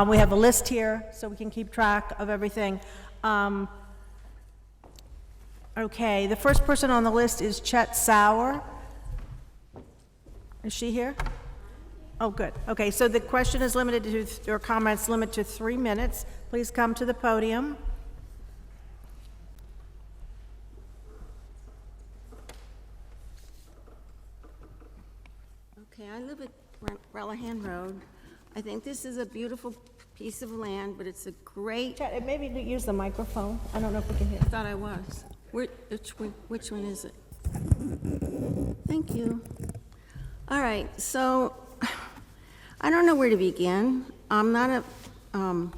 Speaker 1: We have a list here so we can keep track of everything. Okay, the first person on the list is Chet Sauer. Is she here? Oh, good. Okay, so the question is limited to, or comments limited to 3 minutes. Please come to the podium.
Speaker 5: Okay, I live at Relihan Road. I think this is a beautiful piece of land, but it's a great,
Speaker 1: Chet, maybe use the microphone. I don't know if we can hear.
Speaker 5: I thought I was. Which one is it? Thank you. All right, so I don't know where to begin. I'm not a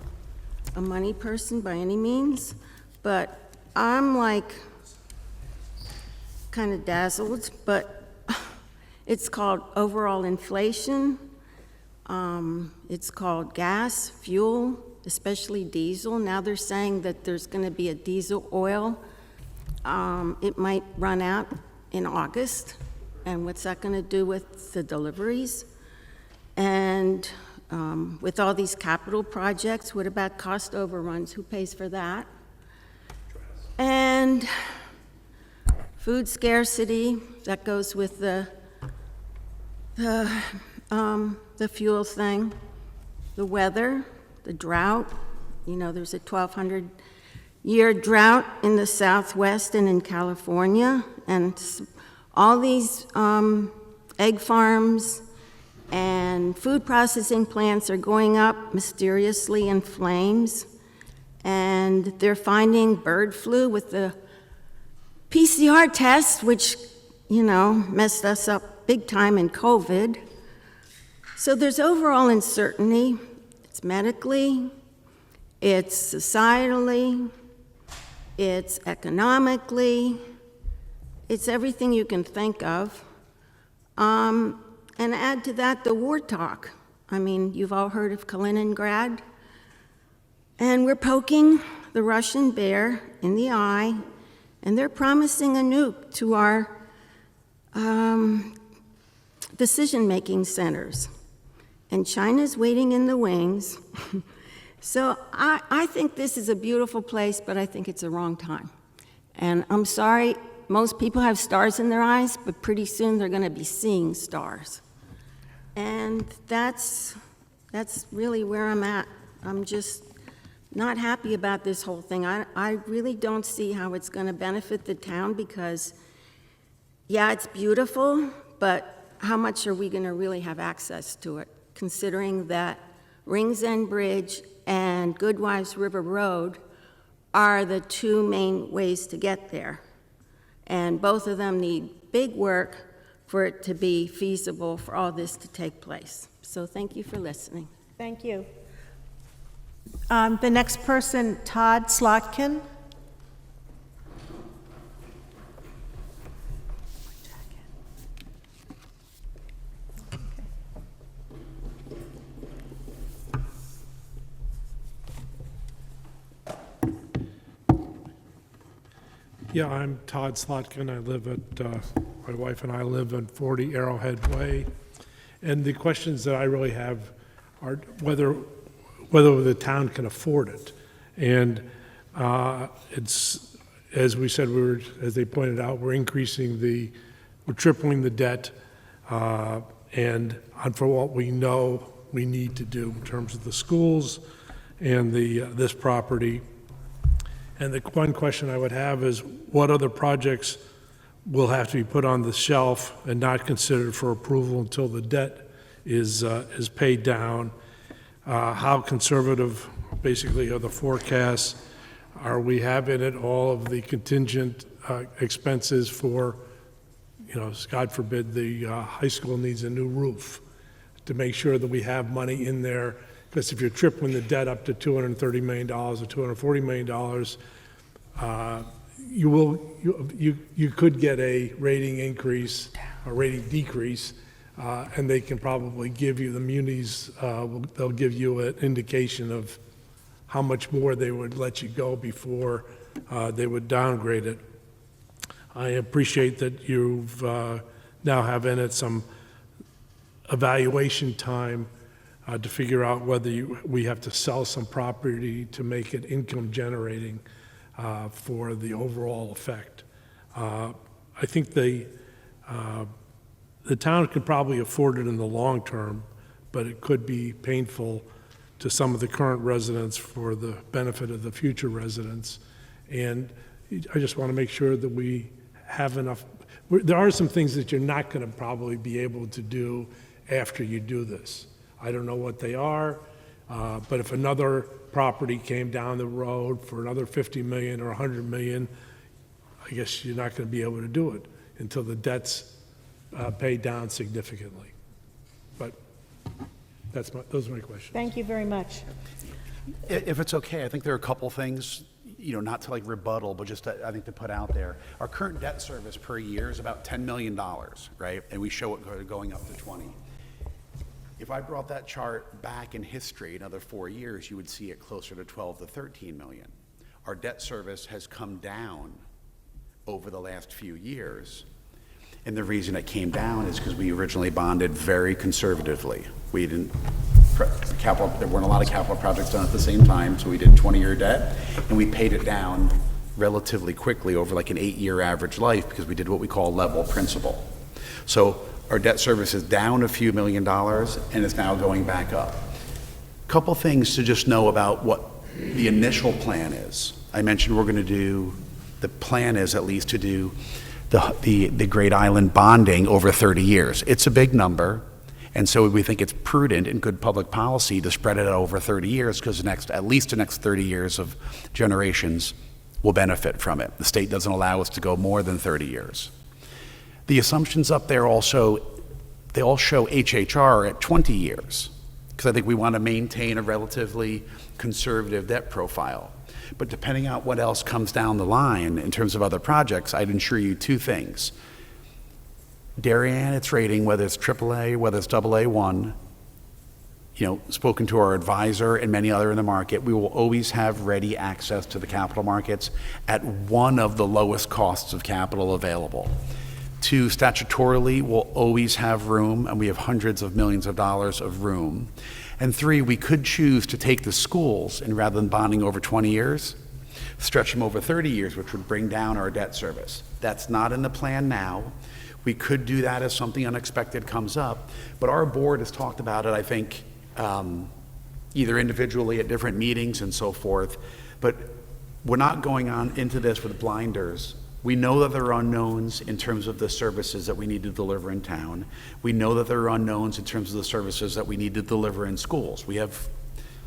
Speaker 5: money person by any means, but I'm like kind of dazzled, but it's called overall inflation. It's called gas, fuel, especially diesel. Now they're saying that there's going to be a diesel oil. It might run out in August, and what's that going to do with the deliveries? And with all these capital projects, what about cost overruns? Who pays for that? And food scarcity, that goes with the fuel thing, the weather, the drought. You know, there's a 1,200-year drought in the Southwest and in California, and all these egg farms and food processing plants are going up mysteriously in flames, and they're finding bird flu with the PCR test, which, you know, messed us up big time in COVID. So there's overall uncertainty. It's medically, it's societally, it's economically, it's everything you can think of. And add to that the war talk. I mean, you've all heard of Kaliningrad. And we're poking the Russian bear in the eye, and they're promising a nuke to our decision-making centers. And China's waiting in the wings. So I think this is a beautiful place, but I think it's the wrong time. And I'm sorry, most people have stars in their eyes, but pretty soon they're going to be seeing stars. And that's really where I'm at. I'm just not happy about this whole thing. I really don't see how it's going to benefit the town because, yeah, it's beautiful, but how much are we going to really have access to it, considering that Rings End Bridge and Goodwives River Road are the two main ways to get there. And both of them need big work for it to be feasible for all this to take place. So thank you for listening.
Speaker 1: Thank you. The next person, Todd Slotkin.
Speaker 6: Yeah, I'm Todd Slotkin. I live at, my wife and I live on 40 Arrowhead Way. And the questions that I really have are whether the town can afford it. And it's, as we said, as they pointed out, we're tripling the debt, and for what we know we need to do in terms of the schools and this property. And the one question I would have is what other projects will have to be put on the shelf and not considered for approval until the debt is paid down? How conservative basically are the forecasts? Are we having it all of the contingent expenses for, God forbid, the high school needs a new roof, to make sure that we have money in there? Because if you're tripling the debt up to $230 million or $240 million, you could get a rating increase, a rating decrease, and they can probably give you, the munis, they'll give you an indication of how much more they would let you go before they would downgrade it. I appreciate that you've now have in it some evaluation time to figure out whether we have to sell some property to make it income generating for the overall effect. I think the town could probably afford it in the long term, but it could be painful to some of the current residents for the benefit of the future residents. And I just want to make sure that we have enough. There are some things that you're not going to probably be able to do after you do this. I don't know what they are, but if another property came down the road for another $50 million or $100 million, I guess you're not going to be able to do it until the debt's paid down significantly. But those are my questions.
Speaker 1: Thank you very much.
Speaker 4: If it's okay, I think there are a couple things, not to like rebuttal, but just I think to put out there. Our current debt service per year is about $10 million, right? And we show it going up to 20. If I brought that chart back in history another 4 years, you would see it closer to 12 to 13 million. Our debt service has come down over the last few years. And the reason it came down is because we originally bonded very conservatively. We didn't, there weren't a lot of capital projects done at the same time, so we did 20-year debt, and we paid it down relatively quickly over like an 8-year average life because we did what we call level principal. So our debt service is down a few $1 million and it's now going back up. Couple things to just know about what the initial plan is. I mentioned we're going to do, the plan is at least to do the Great Island bonding over 30 years. It's a big number, and so we think it's prudent and good public policy to spread it out over 30 years because at least the next 30 years of generations will benefit from it. The state doesn't allow us to go more than 30 years. The assumptions up there also, they all show HHR at 20 years because I think we want to maintain a relatively conservative debt profile. But depending on what else comes down the line in terms of other projects, I'd ensure you two things. Darien, its rating, whether it's AAA, whether it's AA1, spoken to our advisor and many other in the market, we will always have ready access to the capital markets at one of the lowest costs of capital available. 2, statutorily, we'll always have room, and we have hundreds of millions of dollars of room. And 3, we could choose to take the schools and rather than bonding over 20 years, stretch them over 30 years, which would bring down our debt service. That's not in the plan now. We could do that as something unexpected comes up, but our board has talked about it, I think, either individually at different meetings and so forth, but we're not going on into this with blinders. We know that there are unknowns in terms of the services that we need to deliver in town. We know that there are unknowns in terms of the services that we need to deliver in schools. We have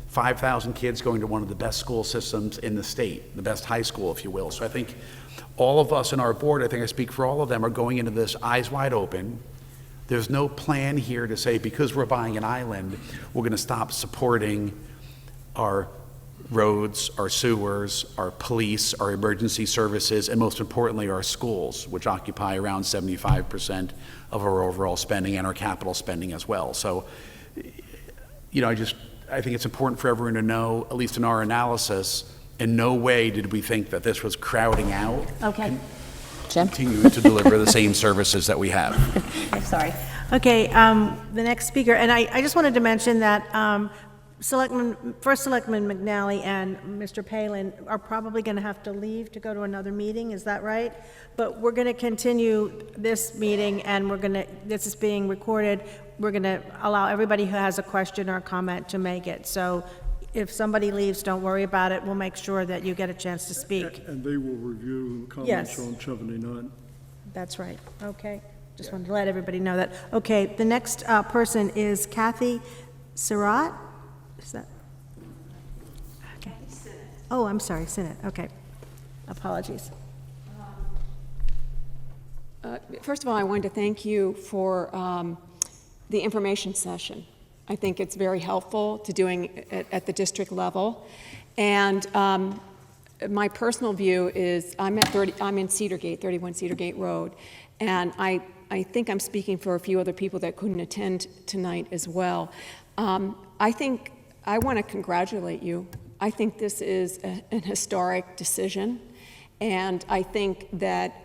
Speaker 4: 5,000 kids going to one of the best school systems in the state, the best high school, if you will. So I think all of us in our board, I think I speak for all of them, are going into this eyes wide open. There's no plan here to say because we're buying an island, we're going to stop supporting our roads, our sewers, our police, our emergency services, and most importantly, our schools, which occupy around 75% of our overall spending and our capital spending as well. So, I think it's important for everyone to know, at least in our analysis, in no way did we think that this was crowding out.
Speaker 3: Okay. Jim?
Speaker 4: Continuing to deliver the same services that we have.
Speaker 3: I'm sorry.
Speaker 1: Okay, the next speaker, and I just wanted to mention that First Selectman McNally and Mr. Palin are probably going to have to leave to go to another meeting, is that right? But we're going to continue this meeting, and this is being recorded. We're going to allow everybody who has a question or a comment to make it. So if somebody leaves, don't worry about it. We'll make sure that you get a chance to speak.
Speaker 2: And they will review comments
Speaker 1: Yes.
Speaker 2: on 79.
Speaker 1: That's right, okay. Just wanted to let everybody know that. Okay, the next person is Kathy Sarat. Is that? Okay. Oh, I'm sorry, Senate, okay. Apologies.
Speaker 7: First of all, I wanted to thank you for the information session. I think it's very helpful to doing it at the district level. And my personal view is I'm in Cedar Gate, 31 Cedar Gate Road, and I think I'm speaking for a few other people that couldn't attend tonight as well. I want to congratulate you. I think this is an historic decision, and I think that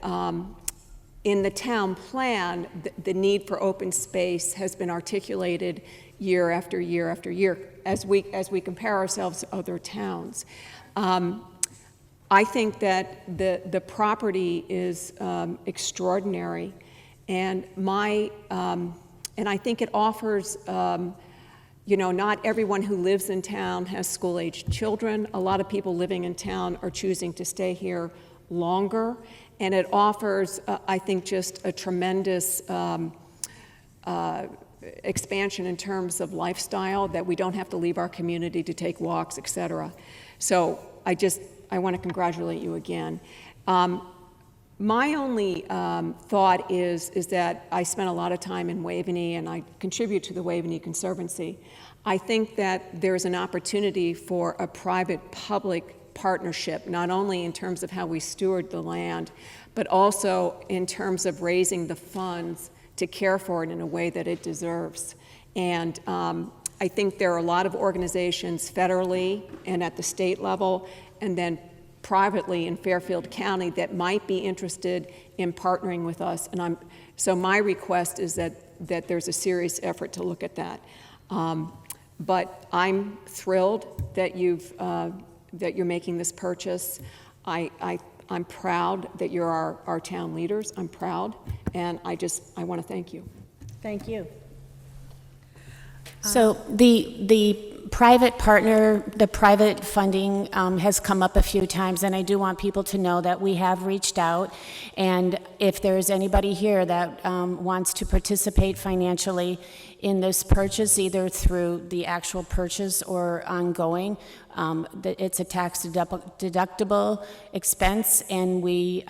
Speaker 7: in the town plan, the need for open space has been articulated year after year after year as we compare ourselves to other towns. I think that the property is extraordinary, and I think it offers. Not everyone who lives in town has school-aged children. A lot of people living in town are choosing to stay here longer, and it offers, I think, just a tremendous expansion in terms of lifestyle, that we don't have to leave our community to take walks, et cetera. So I want to congratulate you again. My only thought is that I spent a lot of time in Waveney, and I contribute to the Waveney Conservancy. I think that there's an opportunity for a private-public partnership, not only in terms of how we steward the land, but also in terms of raising the funds to care for it in a way that it deserves. And I think there are a lot of organizations federally and at the state level, and then privately in Fairfield County that might be interested in partnering with us. And so my request is that there's a serious effort to look at that. But I'm thrilled that you're making this purchase. I'm proud that you're our town leaders. I'm proud, and I want to thank you.
Speaker 1: Thank you.
Speaker 3: So the private partner, the private funding has come up a few times, and I do want people to know that we have reached out, and if there's anybody here that wants to participate financially in this purchase, either through the actual purchase or ongoing, it's a tax-deductible expense, and we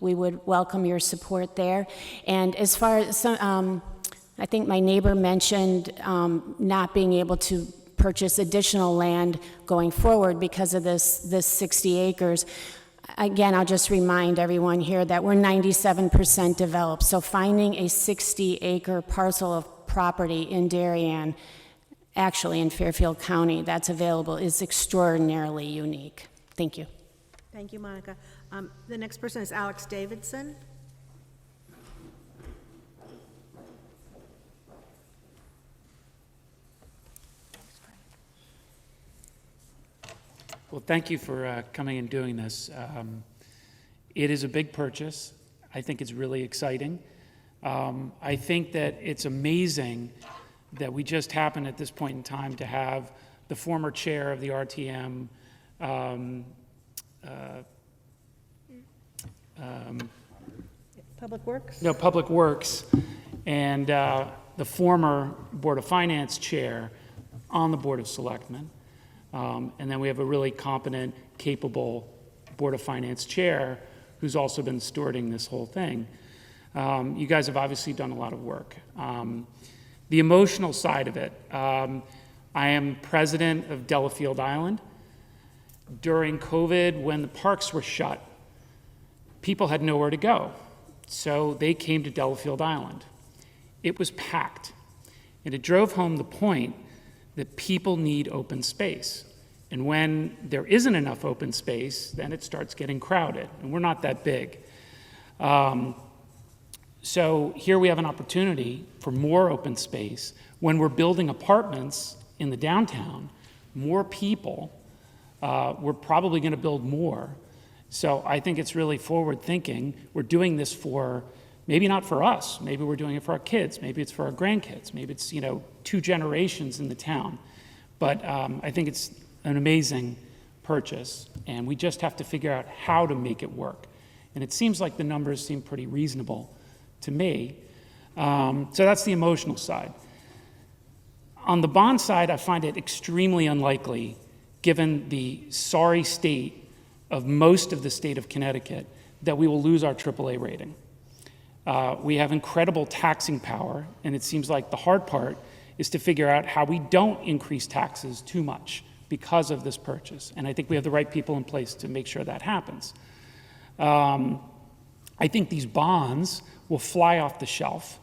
Speaker 3: would welcome your support there. And as far as I think my neighbor mentioned not being able to purchase additional land going forward because of this 60 acres. Again, I'll just remind everyone here that we're 97% developed, so finding a 60-acre parcel of property in Darien, actually in Fairfield County, that's available is extraordinarily unique. Thank you.
Speaker 1: Thank you, Monica. The next person is Alex Davidson.
Speaker 8: Well, thank you for coming and doing this. It is a big purchase. I think it's really exciting. I think that it's amazing that we just happen at this point in time to have the former chair of the RTM
Speaker 1: Public Works?
Speaker 8: No, Public Works, and the former Board of Finance chair on the Board of Selectmen. And then we have a really competent, capable Board of Finance chair who's also been stewarding this whole thing. You guys have obviously done a lot of work. The emotional side of it, I am president of Delafield Island. During COVID, when the parks were shut, people had nowhere to go. So they came to Delafield Island. It was packed. And it drove home the point that people need open space. And when there isn't enough open space, then it starts getting crowded. And we're not that big. So here we have an opportunity for more open space. When we're building apartments in the downtown, more people, we're probably going to build more. So I think it's really forward thinking. We're doing this for, maybe not for us, maybe we're doing it for our kids, maybe it's for our grandkids, maybe it's 2 generations in the town. But I think it's an amazing purchase, and we just have to figure out how to make it work. And it seems like the numbers seem pretty reasonable to me. So that's the emotional side. On the bond side, I find it extremely unlikely, given the sorry state of most of the state of Connecticut, that we will lose our AAA rating. We have incredible taxing power, and it seems like the hard part is to figure out how we don't increase taxes too much because of this purchase. And I think we have the right people in place to make sure that happens. I think these bonds will fly off the shelf.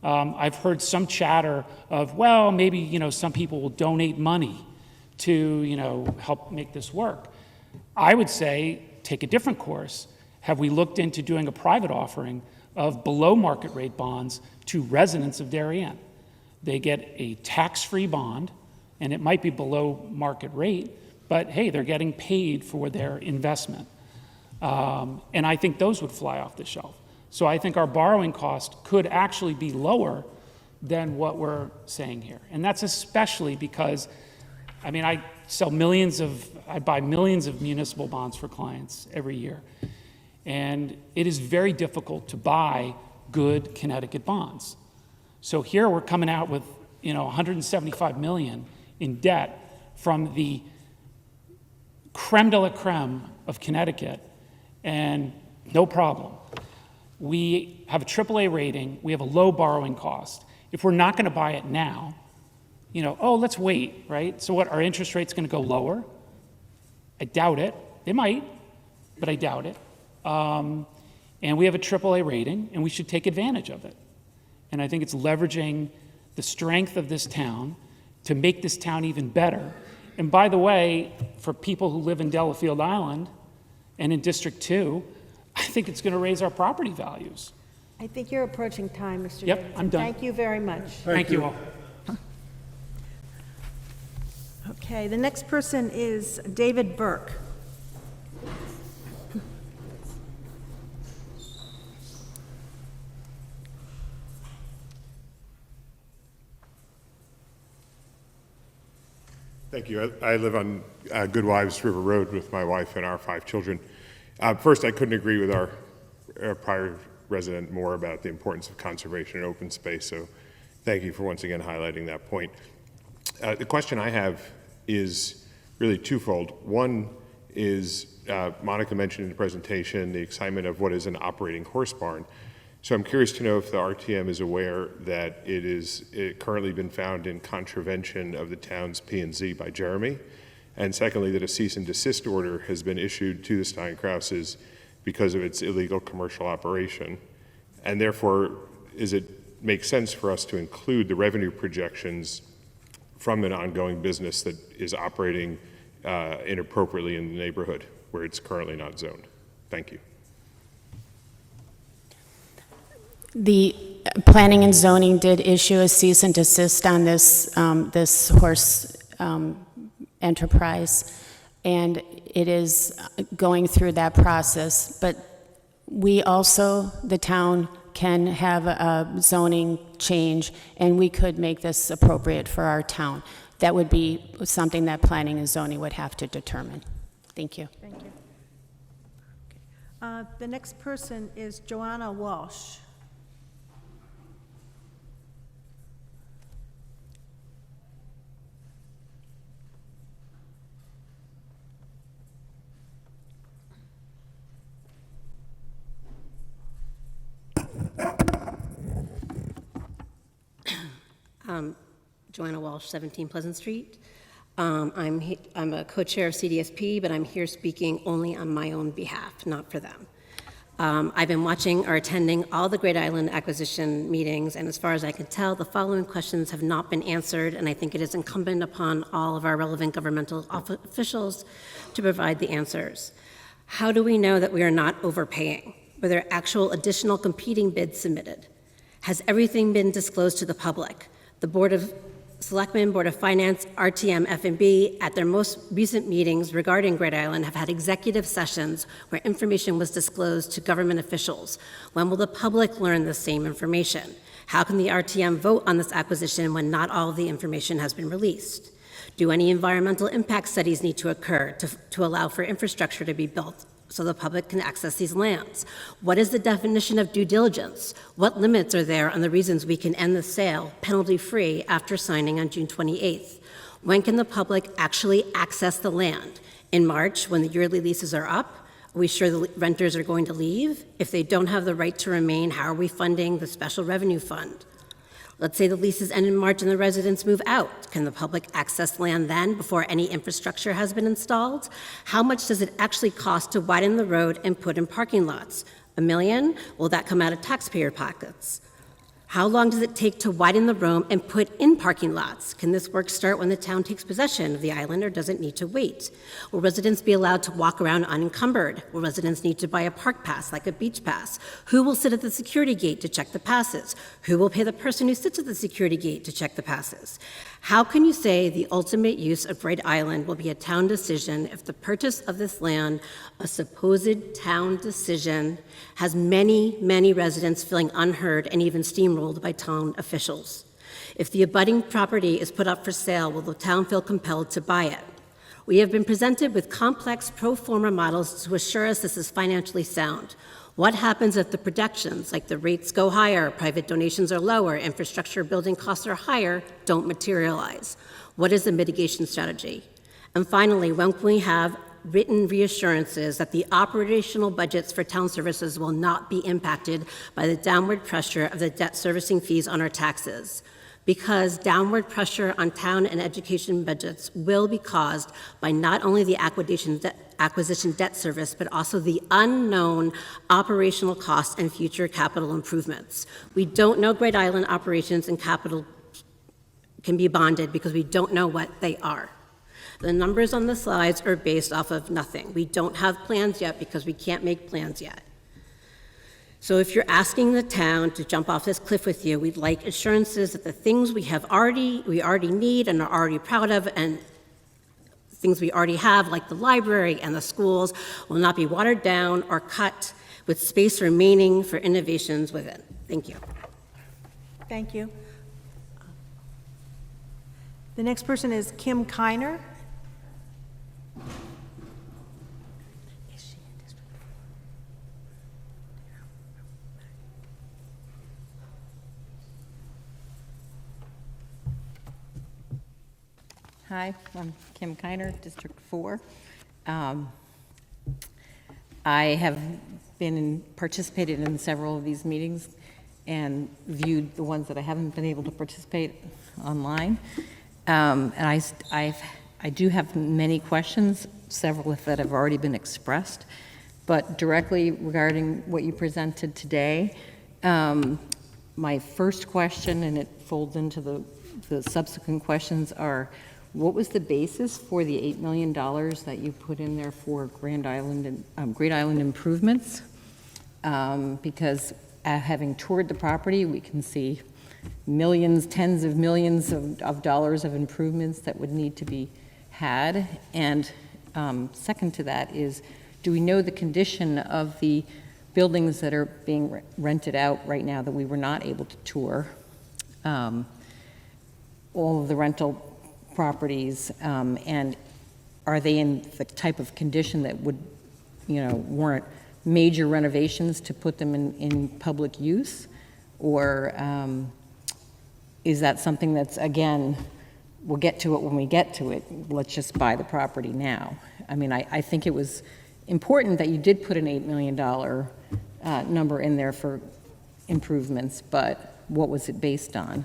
Speaker 8: I've heard some chatter of, well, maybe some people will donate money to help make this work. I would say take a different course. Have we looked into doing a private offering of below market rate bonds to residents of Darien? They get a tax-free bond, and it might be below market rate, but hey, they're getting paid for their investment. And I think those would fly off the shelf. So I think our borrowing cost could actually be lower than what we're saying here. And that's especially because, I buy millions of municipal bonds for clients every year. And it is very difficult to buy good Connecticut bonds. So here we're coming out with, $175 million in debt from the creme de la creme of Connecticut. And No problem. We have a AAA rating, we have a low borrowing cost. If we're not gonna buy it now, let's wait, right? So what, our interest rate's gonna go lower? I doubt it. They might, but I doubt it. And we have a AAA rating, and we should take advantage of it. And I think it's leveraging the strength of this town to make this town even better. And by the way, for people who live in Delafield Island and in District 2, I think it's going to raise our property values.
Speaker 1: I think you're approaching time, Mr.
Speaker 8: Yep,
Speaker 1: Davidson.
Speaker 8: I'm done.
Speaker 1: Thank you very much.
Speaker 8: Thank you all.
Speaker 1: Okay, the next person is David Burke.
Speaker 9: Thank you. I live on Good Wives River Road with my wife and our 5 children. First, I couldn't agree with our prior resident more about the importance of conservation and open space, so thank you for once again highlighting that point. The question I have is really twofold. One is, Monica mentioned in the presentation the excitement of what is an operating horse barn. So I'm curious to know if the RTM is aware that it currently been found in contravention of the town's P&Z by Jeremy, and secondly, that a cease and desist order has been issued to the Steinkrauses because of its illegal commercial operation, and therefore, does it make sense for us to include the revenue projections from an ongoing business that is operating inappropriately in the neighborhood where it's currently not zoned? Thank you.
Speaker 3: The Planning and Zoning did issue a cease and desist on this, this horse enterprise, and it is going through that process. But we also, the town, can have a zoning change, and we could make this appropriate for our town. That would be something that Planning and Zoning would have to determine. Thank you.
Speaker 1: Thank you. The next person is Joanna Walsh.
Speaker 10: Joanna Walsh, 17 Pleasant Street. I'm a co-chair of CDSP, but I'm here speaking only on my own behalf, not for them. I've been watching or attending all the Great Island acquisition meetings, and as far as I can tell, the following questions have not been answered, and I think it is incumbent upon all of our relevant governmental officials to provide the answers. How do we know that we are not overpaying? Were there actual additional competing bids submitted? Has everything been disclosed to the public? The Board of Selectmen, Board of Finance, RTM, F&B, at their most recent meetings regarding Great Island have had executive sessions where information was disclosed to government officials. When will the public learn the same information? How can the RTM vote on this acquisition when not all of the information has been released? Do any environmental impact studies need to occur to allow for infrastructure to be built so the public can access these lands? What is the definition of due diligence? What limits are there on the reasons we can end the sale penalty-free after signing on June 28th? When can the public actually access the land? In March, when the yearly leases are up? Are we sure the renters are going to leave? If they don't have the right to remain, how are we funding the special revenue fund? Let's say the leases end in March and the residents move out. Can the public access land then before any infrastructure has been installed? How much does it actually cost to widen the road and put in parking lots? $1 million? Will that come out of taxpayer pockets? How long does it take to widen the road and put in parking lots? Can this work start when the town takes possession of the island, or does it need to wait? Will residents be allowed to walk around unencumbered? Will residents need to buy a park pass, like a beach pass? Who will sit at the security gate to check the passes? Who will pay the person who sits at the security gate to check the passes? How can you say the ultimate use of Great Island will be a town decision if the purchase of this land, a supposed town decision, has many, many residents feeling unheard and even steamrolled by town officials? If the abutting property is put up for sale, will the town feel compelled to buy it? We have been presented with complex pro forma models to assure us this is financially sound. What happens if the projections, like the rates go higher, private donations are lower, infrastructure building costs are higher, don't materialize? What is the mitigation strategy? And finally, when can we have written reassurances that the operational budgets for town services will not be impacted by the downward pressure of the debt servicing fees on our taxes. Because downward pressure on town and education budgets will be caused by not only the acquisition debt service, but also the unknown operational costs and future capital improvements. We don't know Great Island operations and capital can be bonded because we don't know what they are. The numbers on the slides are based off of nothing. We don't have plans yet because we can't make plans yet. So if you're asking the town to jump off this cliff with you, we'd like assurances that the things we already need and are already proud of, and things we already have, like the library and the schools, will not be watered down or cut, with space remaining for innovations within. Thank you.
Speaker 1: Thank you. The next person is Kim Kiner.
Speaker 11: Hi, I'm Kim Kiner, District 4. I have participated in several of these meetings and viewed the ones that I haven't been able to participate online. And I do have many questions, several that have already been expressed, but directly regarding what you presented today, my first question, and it folds into the subsequent questions, are what was the basis for the $8 million that you put in there for Great Island improvements? Because having toured the property, we can see millions, tens of millions of dollars of improvements that would need to be had. And second to that is, do we know the condition of the buildings that are being rented out right now that we were not able to tour? All of the rental properties, and are they in the type of condition that would, warrant major renovations to put them in public use? Or is that something that's, again, we'll get to it when we get to it, let's just buy the property now? I mean, I think it was important that you did put an $8 million number in there for improvements, but what was it based on?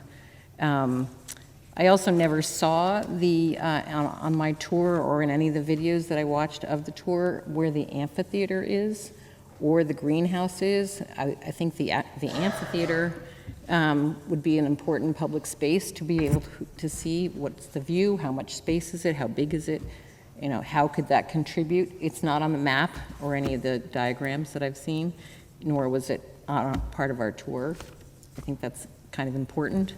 Speaker 11: I also never saw on my tour or in any of the videos that I watched of the tour where the amphitheater is or the greenhouse is. I think the amphitheater would be an important public space to be able to see what's the view, how much space is it, how big is it, how could that contribute? It's not on the map or any of the diagrams that I've seen, nor was it part of our tour. I think that's kind of important.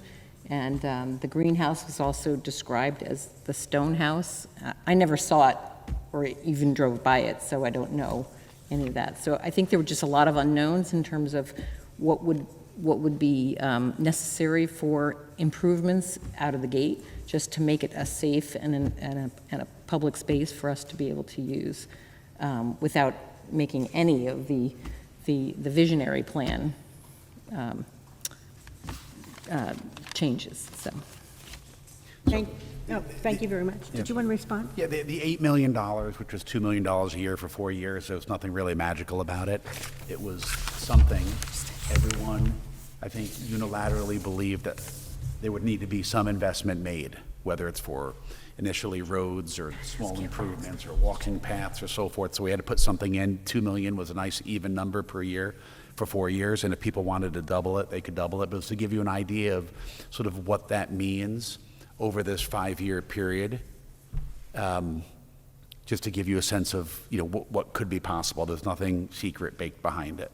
Speaker 11: And the greenhouse was also described as the stone house. I never saw it or even drove by it, so I don't know any of that. So I think there were just a lot of unknowns in terms of what would be necessary for improvements out of the gate, just to make it a safe and a public space for us to be able to use without making any of the visionary plan changes. So.
Speaker 1: Thank you very much. Did you want to respond?
Speaker 4: Yeah, the $8 million, which was $2 million a year for 4 years, there was nothing really magical about it. It was something everyone, I think, unilaterally believed that there would need to be some investment made, whether it's for initially roads or small improvements or walking paths or so forth. So we had to put something in. $2 million was a nice even number per year for 4 years, and if people wanted to double it, they could double it. But it's to give you an idea of sort of what that means over this 5-year period, just to give you a sense of what could be possible. There's nothing secret baked behind it.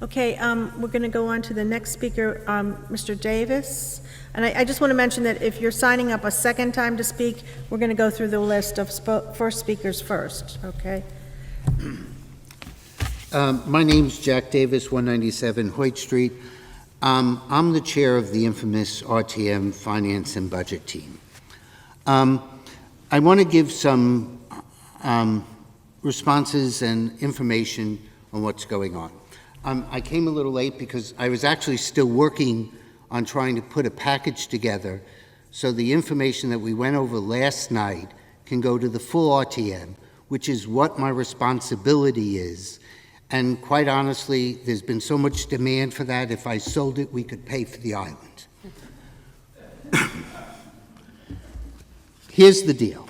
Speaker 1: Okay, we're going to go on to the next speaker, Mr. Davis. And I just want to mention that if you're signing up a second time to speak, we're going to go through the list of first speakers first, okay?
Speaker 12: My name's Jack Davis, 197 Hoyt Street. I'm the chair of the infamous RTM Finance and Budget team. I want to give some responses and information on what's going on. I came a little late because I was actually still working on trying to put a package together, so the information that we went over last night can go to the full RTM, which is what my responsibility is. And quite honestly, there's been so much demand for that, if I sold it, we could pay for the island. Here's the deal.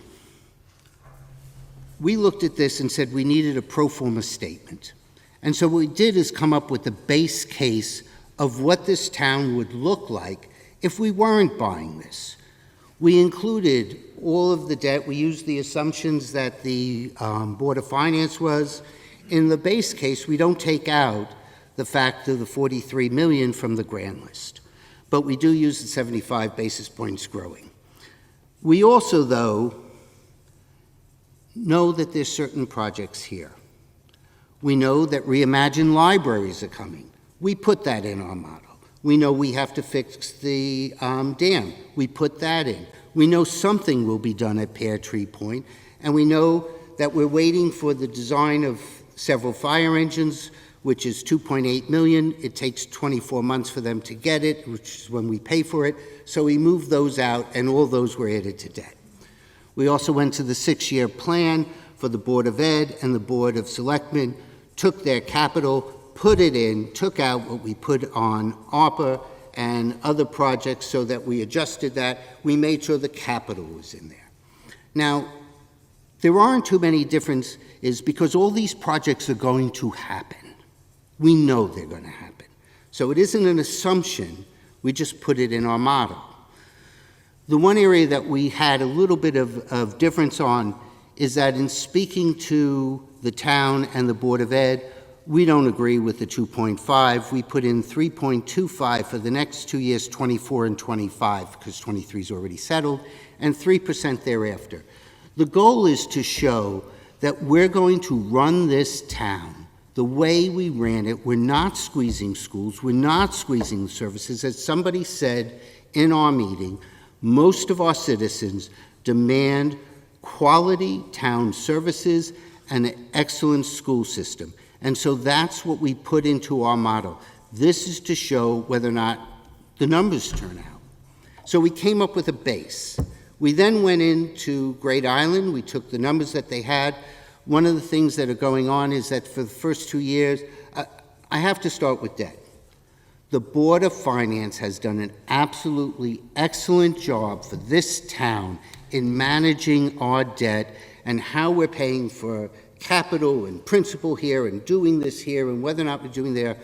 Speaker 12: We looked at this and said we needed a pro forma statement. And so what we did is come up with a base case of what this town would look like if we weren't buying this. We included all of the debt. We used the assumptions that the Board of Finance was. In the base case, we don't take out the fact of the 43 million from the grand list, but we do use the 75 basis points growing. We also, though, know that there's certain projects here. We know that reimagined libraries are coming. We put that in our model. We know we have to fix the dam. We put that in. We know something will be done at Pear Tree Point, and we know that we're waiting for the design of several fire engines, which is 2.8 million. It takes 24 months for them to get it, which is when we pay for it. So we moved those out, and all those were added to debt. We also went to the 6-year plan for the Board of Ed and the Board of Selectmen, took their capital, put it in, took out what we put on ARPA and other projects so that we adjusted that. We made sure the capital was in there. Now, there aren't too many differences because all these projects are going to happen. We know they're going to happen. So it isn't an assumption, we just put it in our model. The one area that we had a little bit of difference on is that in speaking to the town and the Board of Ed, we don't agree with the 2.5. We put in 3.25 for the next 2 years, 24 and 25, because 23 is already settled, and 3% thereafter. The goal is to show that we're going to run this town the way we ran it. We're not squeezing schools. We're not squeezing services. As somebody said in our meeting, most of our citizens demand quality town services and an excellent school system. And so that's what we put into our model. This is to show whether or not the numbers turn out. So we came up with a base. We then went into Great Island. We took the numbers that they had. One of the things that are going on is that for the first 2 years, I have to start with debt. The Board of Finance has done an absolutely excellent job for this town in managing our debt and how we're paying for capital and principal here and doing this here and whether or not we're doing there.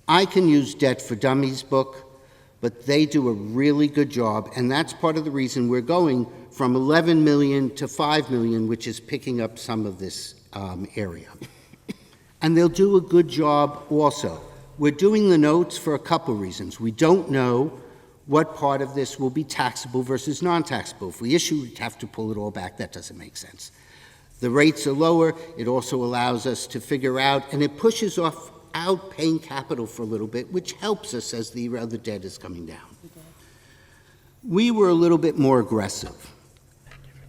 Speaker 12: I can use Debt for Dummies book, but they do a really good job, and that's part of the reason we're going from 11 million to 5 million, which is picking up some of this area. And they'll do a good job also. We're doing the notes for a couple reasons. We don't know what part of this will be taxable versus non-taxable. If we issue, we have to pull it all back. That doesn't make sense. The rates are lower. It also allows us to figure out, and it pushes off out paying capital for a little bit, which helps us as the other debt is coming down. We were a little bit more aggressive.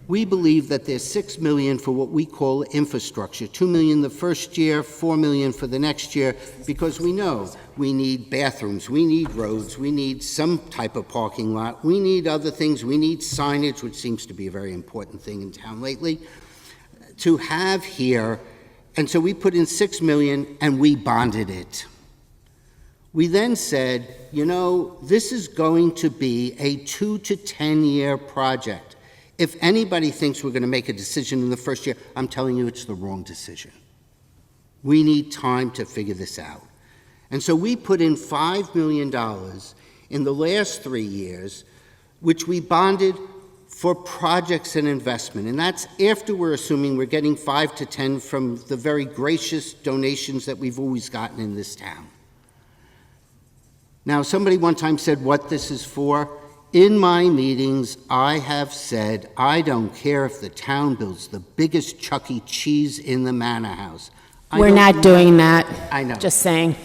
Speaker 12: We believe that there's 6 million for what we call infrastructure, 2 million the first year, 4 million for the next year, because we know we need bathrooms, we need roads, we need some type of parking lot, we need other things, we need signage, which seems to be a very important thing in town lately, to have here. And so we put in 6 million and we bonded it. We then said, you know, this is going to be a 2 to 10 year project. If anybody thinks we're going to make a decision in the first year, I'm telling you it's the wrong decision. We need time to figure this out. And so we put in $5 million in the last 3 years, which we bonded for projects and investment. And that's after we're assuming we're getting 5 to 10 from the very gracious donations that we've always gotten in this town. Now, somebody one time said what this is for. In my meetings, I have said, I don't care if the town builds the biggest Chuck E. Cheese in the Manor House.
Speaker 3: We're not doing that.
Speaker 12: I know.
Speaker 3: Just saying.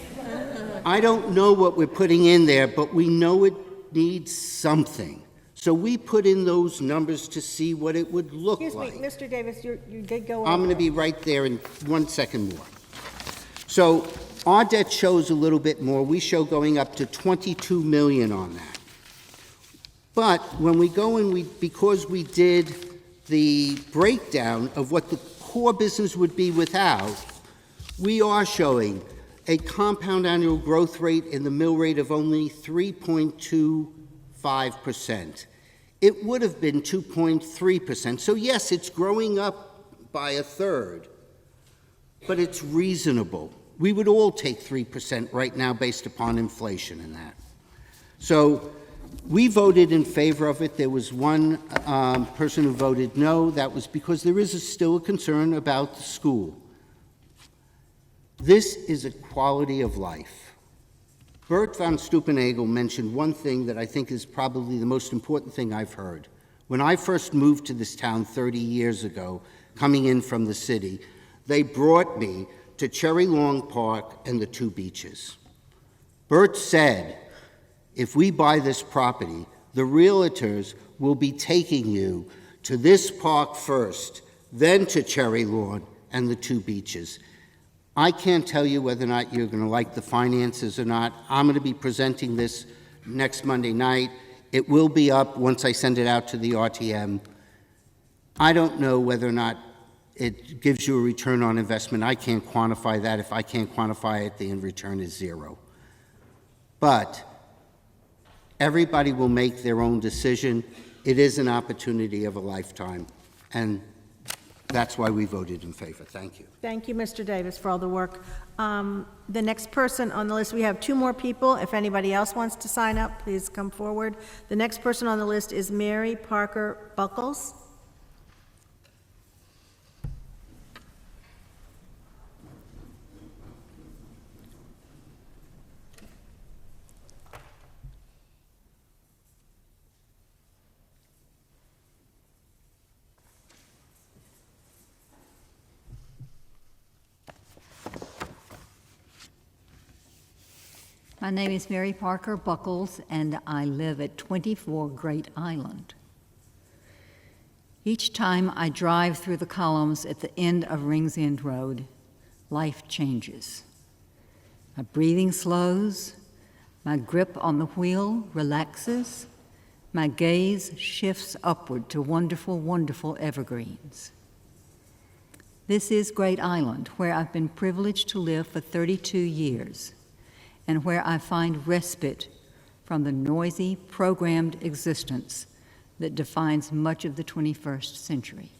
Speaker 12: I don't know what we're putting in there, but we know it needs something. So we put in those numbers to see what it would look like.
Speaker 1: Excuse me, Mr. Davis, you did go over.
Speaker 12: I'm going to be right there in 1 second more. So our debt shows a little bit more. We show going up to 22 million on that. But when we go and because we did the breakdown of what the core business would be without, we are showing a compound annual growth rate in the mill rate of only 3.25%. It would have been 2.3%. So yes, it's growing up by a third, but it's reasonable. We would all take 3% right now based upon inflation in that. So we voted in favor of it. There was one person who voted no. That was because there is still a concern about the school. This is a quality of life. Bert von Stupenagel mentioned one thing that I think is probably the most important thing I've heard. When I first moved to this town 30 years ago, coming in from the city, they brought me to Cherry Lawn Park and the two beaches. Bert said, if we buy this property, the realtors will be taking you to this park first, then to Cherry Lawn and the two beaches. I can't tell you whether or not you're going to like the finances or not. I'm going to be presenting this next Monday night. It will be up once I send it out to the RTM. I don't know whether or not it gives you a return on investment. I can't quantify that. If I can't quantify it, the return is zero. But everybody will make their own decision. It is an opportunity of a lifetime, and that's why we voted in favor. Thank you.
Speaker 1: Thank you, Mr. Davis, for all the work. The next person on the list, we have two more people. If anybody else wants to sign up, please come forward. The next person on the list is Mary Parker Buckles.
Speaker 13: My name is Mary Parker Buckles, and I live at 24 Great Island. Each time I drive through the columns at the end of Rings End Road, life changes. My breathing slows, my grip on the wheel relaxes, my gaze shifts upward to wonderful, wonderful evergreens. This is Great Island, where I've been privileged to live for 32 years. And where I find respite from the noisy, programmed existence that defines much of the 21st century.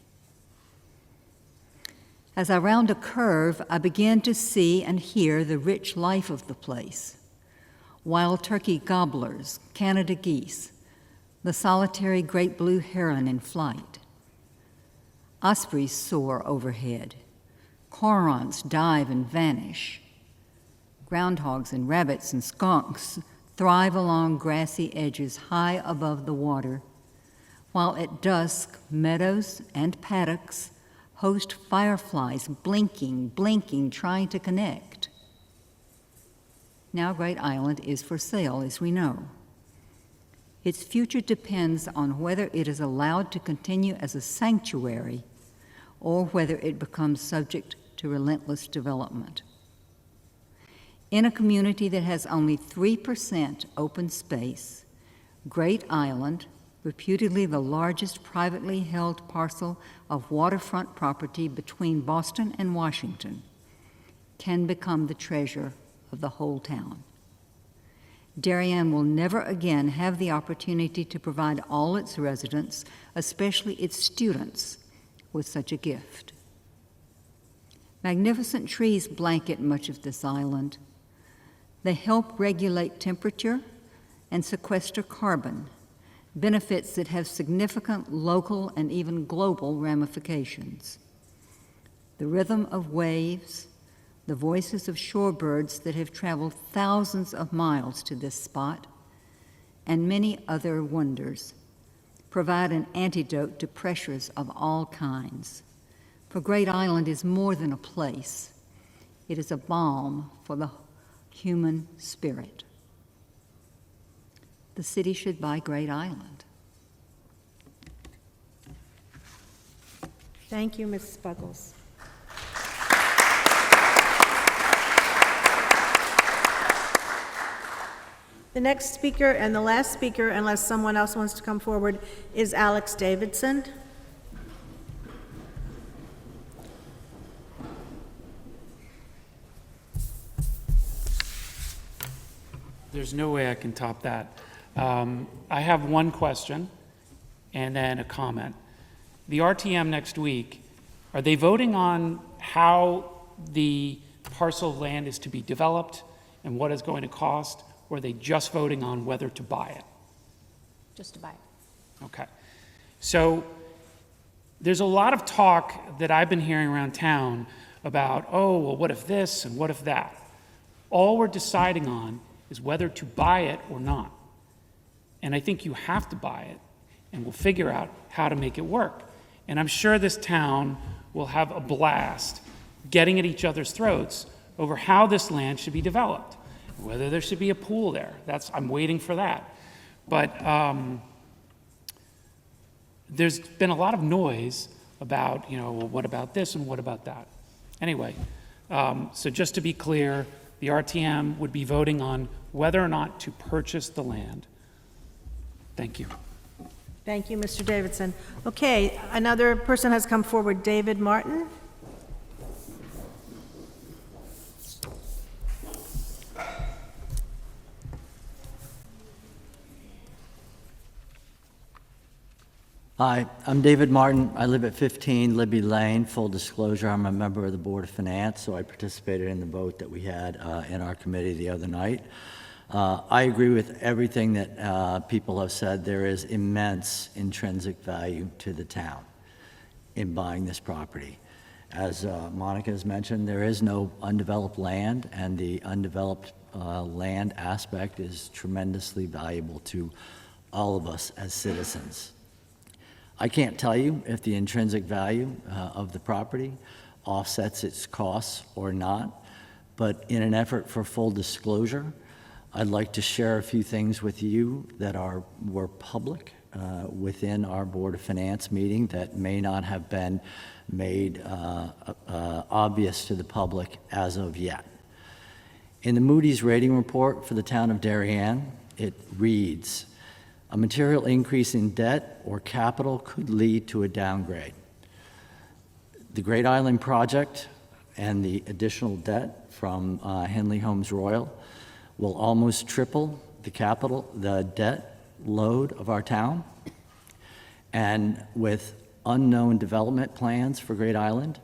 Speaker 13: As I round a curve, I begin to see and hear the rich life of the place. Wild turkey gobblers, Canada geese, the solitary great blue heron in flight. Ospreys soar overhead. Cormorants dive and vanish. Groundhogs and rabbits and skunks thrive along grassy edges high above the water, while at dusk, meadows and paddocks host fireflies blinking, blinking, trying to connect. Now Great Island is for sale, as we know. Its future depends on whether it is allowed to continue as a sanctuary or whether it becomes subject to relentless development. In a community that has only 3% open space, Great Island, reputedly the largest privately held parcel of waterfront property between Boston and Washington, can become the treasure of the whole town. Darien will never again have the opportunity to provide all its residents, especially its students, with such a gift. Magnificent trees blanket much of this island. They help regulate temperature and sequester carbon, benefits that have significant local and even global ramifications. The rhythm of waves, the voices of shorebirds that have traveled thousands of miles to this spot, and many other wonders provide an antidote to pressures of all kinds. For Great Island is more than a place. It is a balm for the human spirit. The city should buy Great Island.
Speaker 1: Thank you, Mrs. Buckles. The next speaker and the last speaker, unless someone else wants to come forward, is Alex Davidson.
Speaker 8: There's no way I can top that. I have one question and then a comment. The RTM next week, are they voting on how the parcel of land is to be developed and what it's going to cost, or are they just voting on whether to buy it?
Speaker 3: Just to buy it.
Speaker 8: Okay. So there's a lot of talk that I've been hearing around town about, oh, well, what if this and what if that? All we're deciding on is whether to buy it or not. And I think you have to buy it, and we'll figure out how to make it work. And I'm sure this town will have a blast getting at each other's throats over how this land should be developed, whether there should be a pool there. I'm waiting for that. But there's been a lot of noise about, well, what about this and what about that? Anyway, so just to be clear, the RTM would be voting on whether or not to purchase the land. Thank you.
Speaker 1: Thank you, Mr. Davidson. Okay, another person has come forward, David Martin.
Speaker 14: Hi, I'm David Martin. I live at 15 Libby Lane. Full disclosure, I'm a member of the Board of Finance, so I participated in the vote that we had in our committee the other night. I agree with everything that people have said. There is immense intrinsic value to the town in buying this property. As Monica has mentioned, there is no undeveloped land, and the undeveloped land aspect is tremendously valuable to all of us as citizens. I can't tell you if the intrinsic value of the property offsets its costs or not, but in an effort for full disclosure, I'd like to share a few things with you that were public within our Board of Finance meeting that may not have been made obvious to the public as of yet. In the Moody's rating report for the town of Darien, it reads, "A material increase in debt or capital could lead to a downgrade. The Great Island project and the additional debt from Henley Homes Royal will almost triple the debt load of our town. And with unknown development plans for Great Island,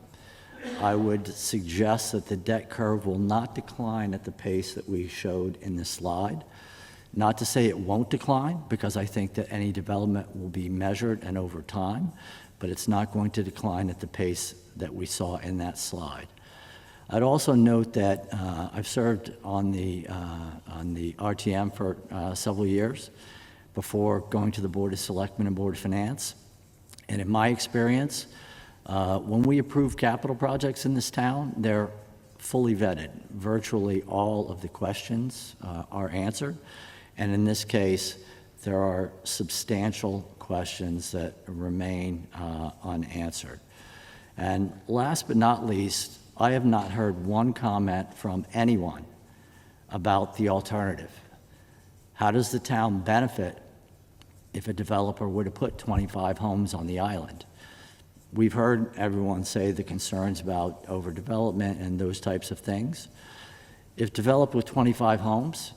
Speaker 14: I would suggest that the debt curve will not decline at the pace that we showed in this slide. Not to say it won't decline, because I think that any development will be measured and over time, but it's not going to decline at the pace that we saw in that slide. I'd also note that I've served on the RTM for several years before going to the Board of Selectmen and Board of Finance. And in my experience, when we approve capital projects in this town, they're fully vetted. Virtually all of the questions are answered. And in this case, there are substantial questions that remain unanswered. And last but not least, I have not heard one comment from anyone about the alternative. How does the town benefit if a developer were to put 25 homes on the island? We've heard everyone say the concerns about overdevelopment and those types of things. If developed with 25 homes,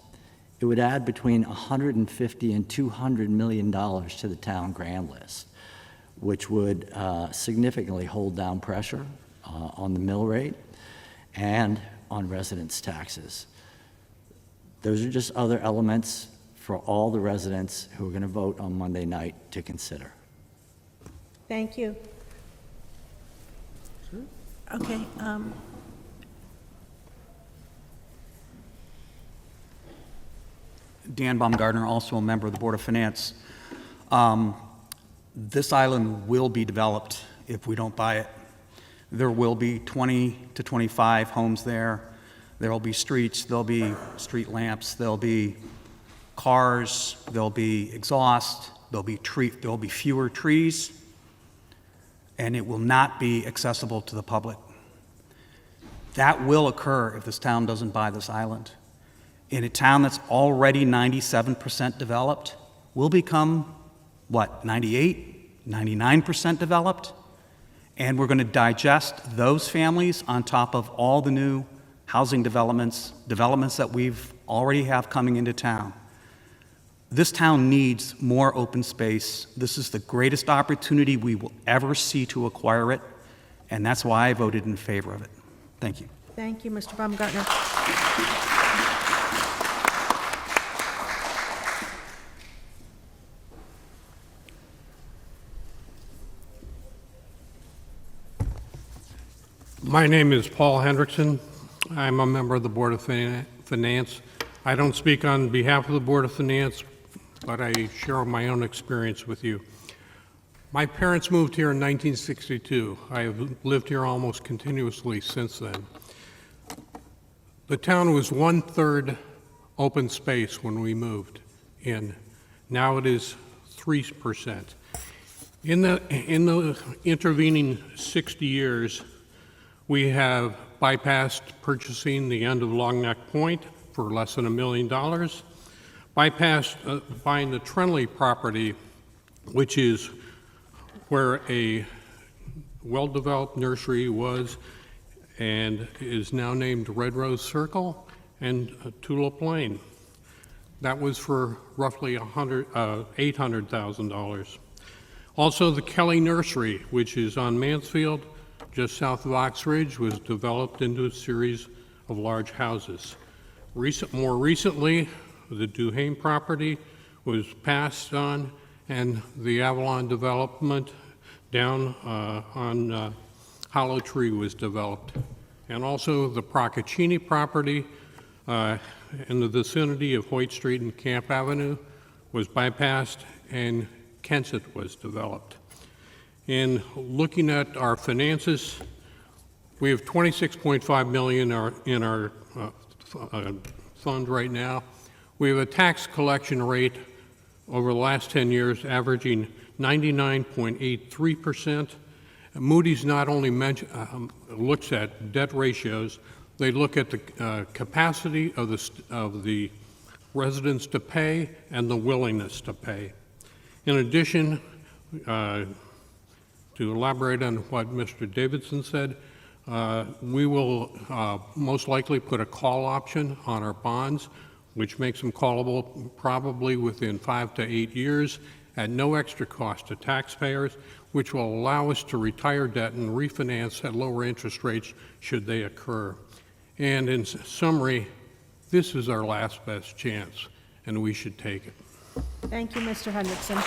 Speaker 14: it would add between $150 and $200 million to the town grand list, which would significantly hold down pressure on the mill rate and on residents' taxes. Those are just other elements for all the residents who are going to vote on Monday night to consider.
Speaker 1: Thank you. Okay.
Speaker 15: Dan Baumgartner, also a member of the Board of Finance. This island will be developed if we don't buy it. There will be 20 to 25 homes there. There will be streets, there'll be street lamps, there'll be cars, there'll be exhaust, there'll be fewer trees, and it will not be accessible to the public. That will occur if this town doesn't buy this island. In a town that's already 97% developed, we'll become, 98, 99% developed? And we're going to digest those families on top of all the new housing developments that we've already have coming into town. This town needs more open space. This is the greatest opportunity we will ever see to acquire it, and that's why I voted in favor of it. Thank you.
Speaker 1: Thank you, Mr. Baumgartner.
Speaker 6: My name is Paul Hendrickson. I'm a member of the Board of Finance. I don't speak on behalf of the Board of Finance, but I share my own experience with you. My parents moved here in 1962. I have lived here almost continuously since then. The town was 1/3 open space when we moved in. Now it is 3%. In the intervening 60 years, we have bypassed purchasing the end of Long Neck Point for less than $1 million, bypassed buying the Trenley property, which is where a well-developed nursery was and is now named Red Rose Circle and Tulip Lane. That was for roughly $800,000. Also, the Kelly Nursery, which is on Mansfield, just south of Ox Ridge, was developed into a series of large houses. More recently, the Duhame property was passed on, and the Avalon development down on Hollow Tree was developed. And also the Procaccini property in the vicinity of Hoyt Street and Camp Avenue was bypassed, and Kensett was developed. In looking at our finances, we have $26.5 million in our fund right now. We have a tax collection rate over the last 10 years averaging 99.83%. Moody's not only looks at debt ratios, they look at the capacity of the residents to pay and the willingness to pay. In addition, to elaborate on what Mr. Davidson said, we will most likely put a call option on our bonds, which makes them callable probably within 5 to 8 years at no extra cost to taxpayers, which will allow us to retire debt and refinance at lower interest rates should they occur. And in summary, this is our last best chance, and we should take it.
Speaker 1: Thank you, Mr. Hendrickson.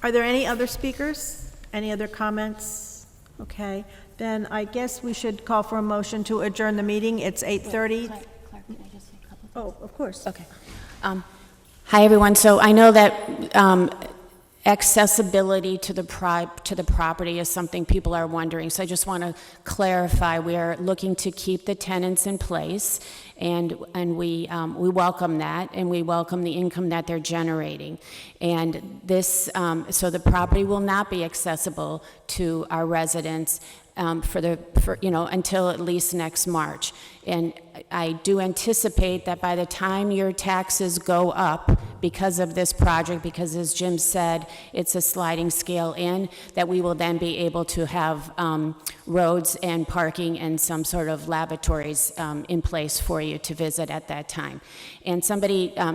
Speaker 1: Are there any other speakers? Any other comments? Okay, then I guess we should call for a motion to adjourn the meeting. It's 8:30.
Speaker 3: Clark, can I just say a couple?
Speaker 1: Oh, of course.
Speaker 3: Okay. Hi, everyone. So I know that accessibility to the property is something people are wondering. So I just want to clarify, we are looking to keep the tenants in place, and we welcome that, and we welcome the income that they're generating. And this, so the property will not be accessible to our residents until at least next March. And I do anticipate that by the time your taxes go up because of this project, because as Jim said, it's a sliding scale in, that we will then be able to have roads and parking and some sort of lavatories in place for you to visit at that time. And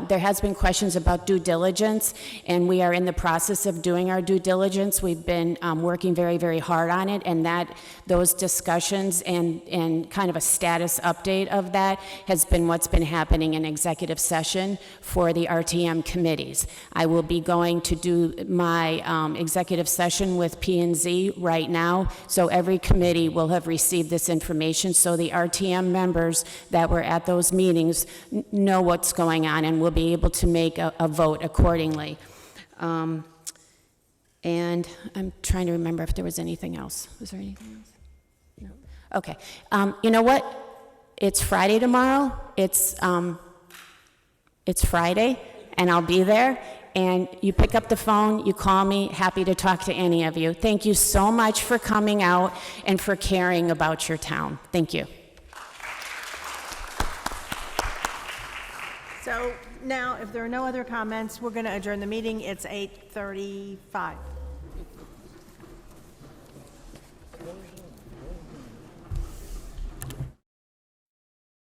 Speaker 3: there has been questions about due diligence, and we are in the process of doing our due diligence. We've been working very, very hard on it, and those discussions and kind of a status update of that has been what's been happening in executive session for the RTM committees. I will be going to do my executive session with P&Z right now, so every committee will have received this information, so the RTM members that were at those meetings know what's going on and will be able to make a vote accordingly. And I'm trying to remember if there was anything else. Was there anything else? No. Okay. You know what? It's Friday tomorrow. It's Friday, and I'll be there. And you pick up the phone, you call me, happy to talk to any of you. Thank you so much for coming out and for caring about your town. Thank you.
Speaker 1: So now, if there are no other comments, we're going to adjourn the meeting. It's 8:35.